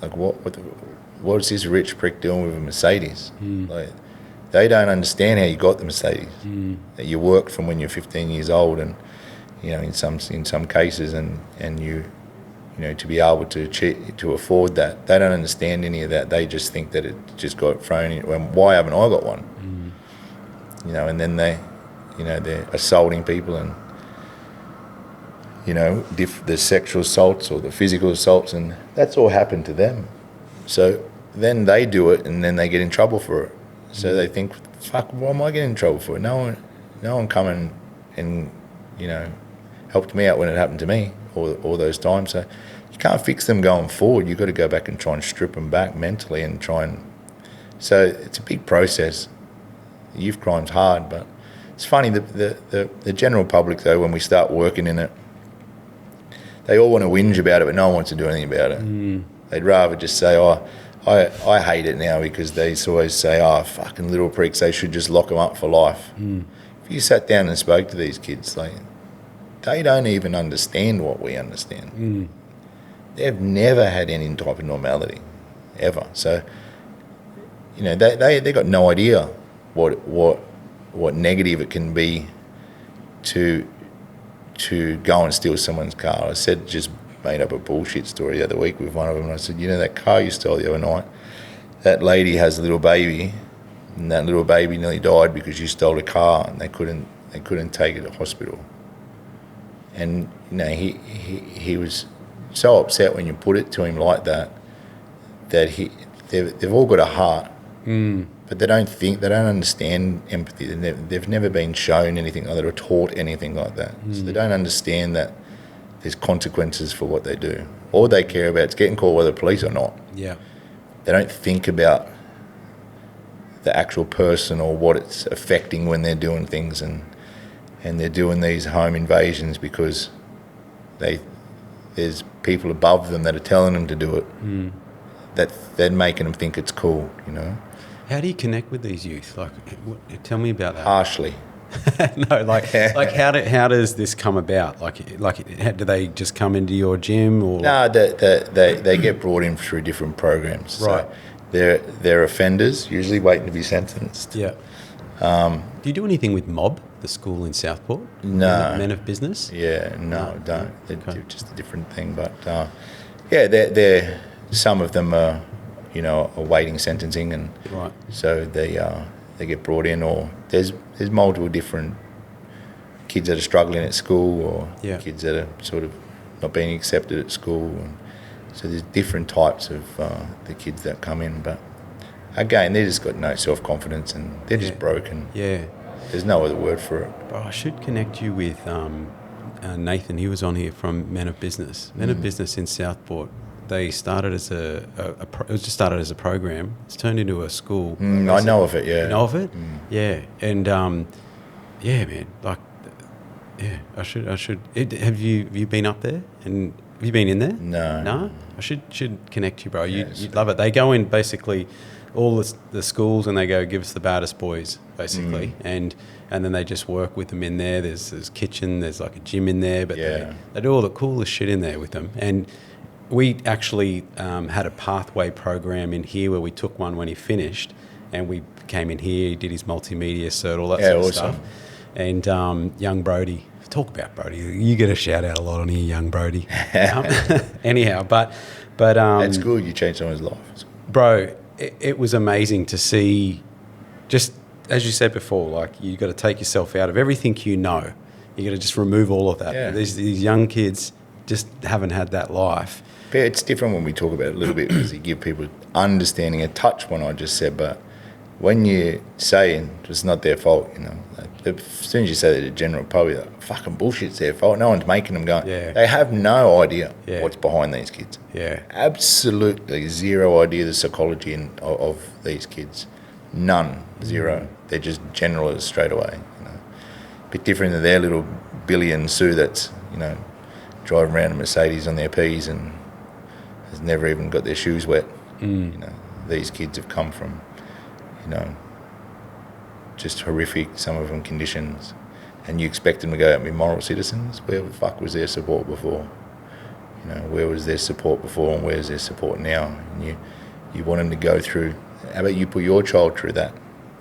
Like what's this rich prick doing with a Mercedes? Like, they don't understand how you got the Mercedes. That you worked from when you're 15 years old, and in some cases, and you to be able to afford that. They don't understand any of that. They just think that it just got thrown in. Well, why haven't I got one? And then they're assaulting people, and the sexual assaults or the physical assaults, and that's all happened to them. So then they do it, and then they get in trouble for it. So they think, fuck, why am I getting in trouble for it? No one come and helped me out when it happened to me all those times. So you can't fix them going forward. You've got to go back and try and strip them back mentally and try and... So it's a big process. Youth crime's hard, but it's funny, the general public, though, when we start working in it, they all want to whinge about it, but no one wants to do anything about it. They'd rather just say, I hate it now, because they always say, fucking little pricks, they should just lock them up for life. If you sat down and spoke to these kids, they don't even understand what we understand. They've never had any type of normality, ever. So, they got no idea what negative it can be to go and steal someone's car. I just made up a bullshit story the other week with one of them, and I said, that car you stole the other night, that lady has a little baby, and that little baby nearly died because you stole a car, and they couldn't take it to hospital. And he was so upset when you put it to him like that they've all got a heart, but they don't understand empathy. They've never been shown anything like that or taught anything like that. So they don't understand that there's consequences for what they do. All they care about is getting caught by the police or not. Yeah. They don't think about the actual person or what it's affecting when they're doing things, and they're doing these home invasions because there's people above them that are telling them to do it, that they're making them think it's cool, How do you connect with these youth? Tell me about that. Harshly. No, how does this come about? Do they just come into your gym, or? No, they get brought in through different programs. Right. So they're offenders, usually waiting to be sentenced. Yeah. Do you do anything with Mob, the school in Southport? No. Men of Business? Yeah, no, I don't. They're just a different thing. But they're some of them are awaiting sentencing, and right. So they get brought in, or there's multiple different kids that are struggling at school, or kids that are sort of not being accepted at school, and so there's different types of the kids that come in. But again, they just got no self-confidence, and they're just broken. Yeah, there's no other word for it. Bro, I should connect you with Nathan. He was on here from Men of Business. Men of Business in Southport. They started as it was just started as a program. It's turned into a school. I know of it, yeah. You know of it? Yeah. And, man, I should. Have you been up there? And have you been in there? No. I should connect you, bro. You'd love it. They go in basically all the schools, and they go, give us the baddest boys, basically. And then they just work with them in there. There's kitchen, there's like a gym in there, but they do all the coolest shit in there with them. And we actually had a pathway program in here where we took one when he finished, and we came in here, he did his multimedia cert, all that sort of stuff. And young Brody, talk about Brody. You get a shout out a lot on here, young Brody. Anyhow, but that's good. You changed someone's life, bro. It was amazing to see. Just as you said before, you got to take yourself out of everything you know. You got to just remove all of that. Yeah. These young kids just haven't had that life. But it's different when we talk about it a little bit, because you give people understanding, a touch what I just said. But when you say it's not their fault, as soon as you say that to general public, fucking bullshit's their fault. No one's making them go. Yeah. They have no idea what's behind these kids. Yeah. Absolutely zero idea the psychology of these kids. None. Zero. They're just generalists straight away. bit different than their little Billy and Sue that's, you know, driving around a Mercedes on their P's and has never even got their shoes wet. You know, these kids have come from, you know, just horrific, some of them, conditions, and you expect them to go out and be moral citizens. Where the fuck was their support before? You know, where was their support before and where's their support now? And you want them to go through. How about you put your child through that?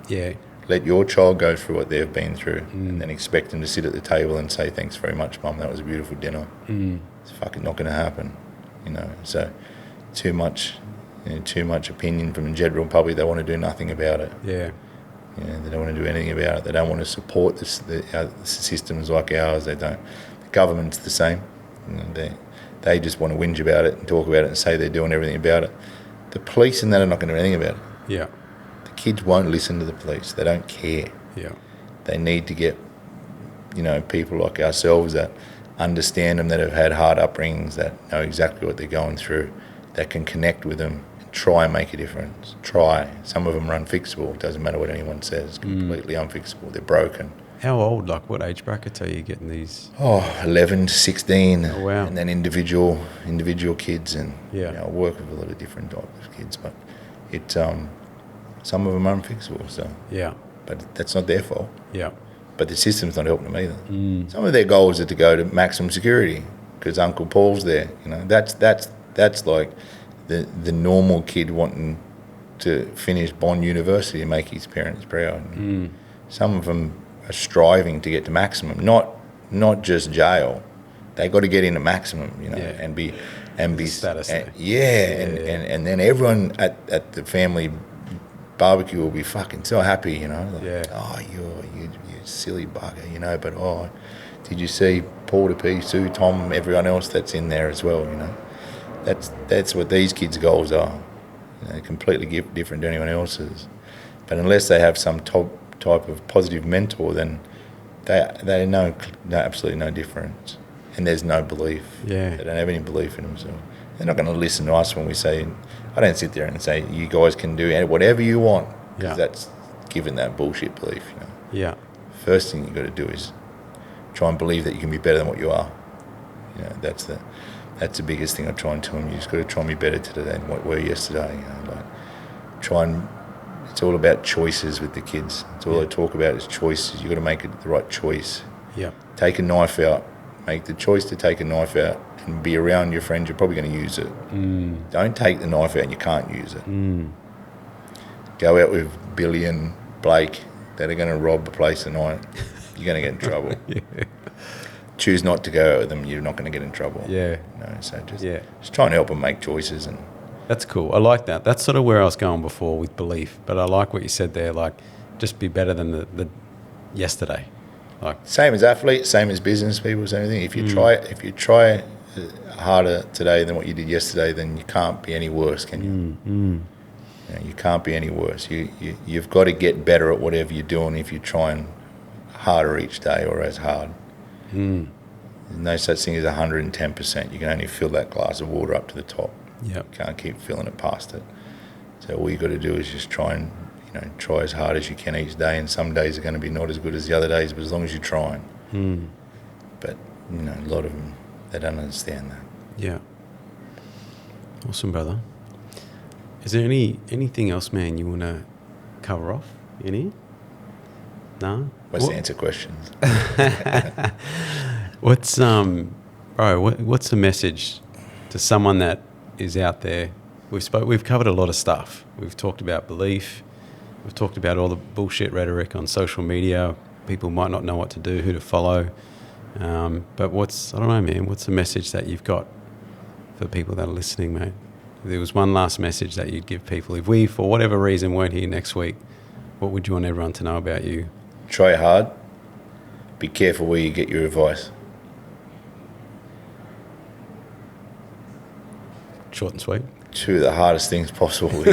Yeah. Let your child go through what they've been through and then expect them to sit at the table and say, thanks very much, Mum, that was a beautiful dinner. It's fucking not going to happen, you know. So too much opinion from the general public. They want to do nothing about it. Yeah. You know, they don't want to do anything about it. They don't want to support the systems like ours. They don't. The government's the same. You know, they just want to whinge about it and talk about it and say they're doing everything about it. The police and that are not going to do anything about it. Yeah. Kids won't listen to the police. They don't care. Yeah. They need to get, you know, people like ourselves that understand them, that have had hard upbringings, that know exactly what they're going through, that can connect with them and try and make a difference. Try. Some of them are unfixable. It doesn't matter what anyone says. Completely unfixable. They're broken. How old? Like what age bracket are you getting these? 11 to 16. Oh, wow. And then individual kids, and yeah. You know, I work with a lot of different types of kids, but it some of them are unfixable, so. Yeah. But that's not their fault. Yeah. But the system's not helping them either. Some of their goals are to go to maximum security because Uncle Paul's there. You know, that's like the normal kid wanting to finish Bond University and make his parents proud. Some of them are striving to get to maximum, not just jail. They got to get into maximum, you know, and be status. And then everyone at the family barbecue will be fucking so happy, you know. Like, oh, you silly bugger, you know. But did you see Paul to P, Sue, Tom, everyone else that's in there as well, you know. That's what these kids' goals are. You know, completely different to anyone else's. But unless they have some type of positive mentor, then they know absolutely no difference. And there's no belief. Yeah. They don't have any belief in themselves. They're not going to listen to us when we say, I don't sit there and say, you guys can do whatever you want, because that's given that bullshit belief, you know. Yeah. First thing you've got to do is try and believe that you can be better than what you are. You know, that's the biggest thing I try and tell them. You just got to try and be better today than what you were yesterday. You know, like it's all about choices with the kids. It's all I talk about is choices. You've got to make the right choice. Yeah. Take a knife out. Make the choice to take a knife out and be around your friends. You're probably going to use it. Don't take the knife out and you can't use it. Go out with Billy and Blake that are going to rob a place tonight. You're going to get in trouble. Choose not to go out with them. You're not going to get in trouble. Yeah. You know, so just try and help them make choices. And that's cool. I like that. That's sort of where I was going before with belief. But I like what you said there. Like, just be better than the yesterday. Like, same as athletes, same as business people, same thing. If you try harder today than what you did yesterday, then you can't be any worse, can you? You know, you can't be any worse. You've got to get better at whatever you're doing if you're trying harder each day or as hard. There's no such thing as 110%. You can only fill that glass of water up to the top. You can't keep filling it past it. So all you got to do is just try as hard as you can each day, and some days are going to be not as good as the other days, but as long as you're trying. But, you know, a lot of them, they don't understand that. Yeah. Awesome, brother. Is there anything else, man, you want to cover off? Any? No? What's the answer questions? What's the message to someone that is out there? We've covered a lot of stuff. We've talked about belief. We've talked about all the bullshit rhetoric on social media. People might not know what to do, who to follow. But I don't know, man, what's the message that you've got for people that are listening, mate? If there was one last message that you'd give people, if we, for whatever reason, weren't here next week, what would you want everyone to know about you? Try hard. Be careful where you get your advice. Short and sweet. Two of the hardest things possible,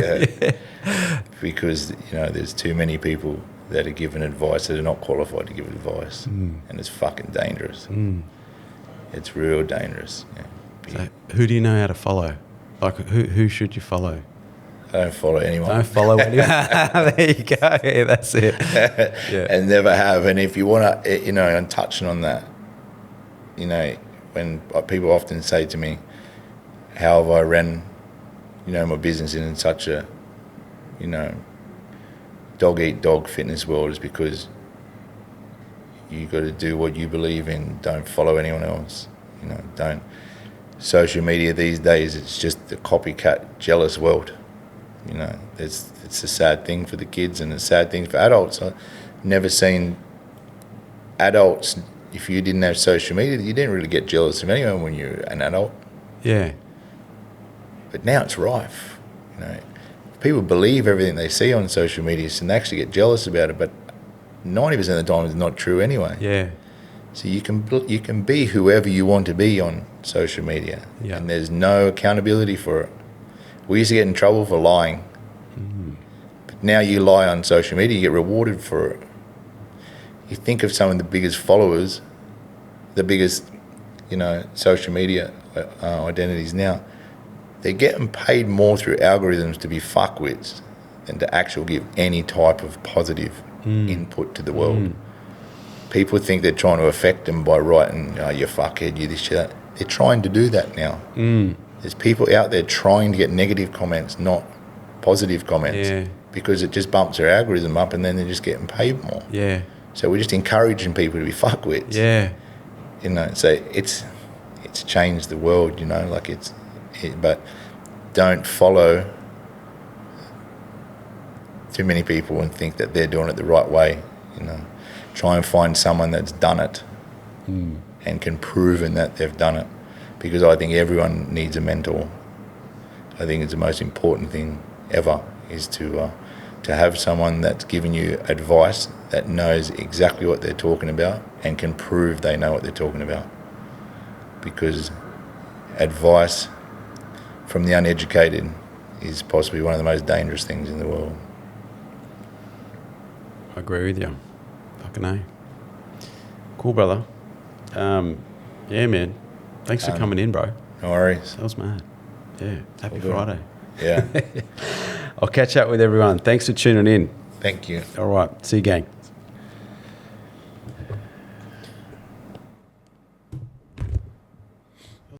because, you know, there's too many people that are given advice that are not qualified to give advice, and it's fucking dangerous. It's real dangerous. So who do you know how to follow? Like, who should you follow? I don't follow anyone. Don't follow anyone. There you go. Yeah, that's it. Yeah. And never have. And if you want to, you know, and touching on that, you know, when people often say to me, how have I ran, you know, my business in such a, you know, dog-eat-dog fitness world, is because you got to do what you believe in. Don't follow anyone else. You know, don't. Social media these days, it's just the copycat, jealous world. You know, it's a sad thing for the kids and a sad thing for adults. I've never seen adults, if you didn't have social media, you didn't really get jealous of anyone when you're an adult. Yeah. But now it's rife. You know, people believe everything they see on social media, and they actually get jealous about it. But 90% of the time, it's not true anyway. Yeah. So you can be whoever you want to be on social media, and there's no accountability for it. We used to get in trouble for lying, but now you lie on social media, you get rewarded for it. You think of some of the biggest followers, the biggest, you know, social media identities now. They're getting paid more through algorithms to be fuckwits than to actually give any type of positive input to the world. People think they're trying to affect them by writing, oh, you fuckhead, you this, you that. They're trying to do that now. There's people out there trying to get negative comments, not positive comments, because it just bumps their algorithm up, and then they're just getting paid more. Yeah. So we're just encouraging people to be fuckwits. Yeah. You know, so it's changed the world, you know, like but don't follow too many people and think that they're doing it the right way, you know. Try and find someone that's done it and can prove that they've done it, because I think everyone needs a mentor. I think it's the most important thing ever, is to have someone that's giving you advice that knows exactly what they're talking about and can prove they know what they're talking about. Because advice from the uneducated is possibly one of the most dangerous things in the world. I agree with you. Fucking A. Cool, brother. Yeah, man. Thanks for coming in, bro. No worries. That was mad. Yeah. Happy Friday. Yeah. I'll catch up with everyone. Thanks for tuning in. Thank you. All right. See you, gang.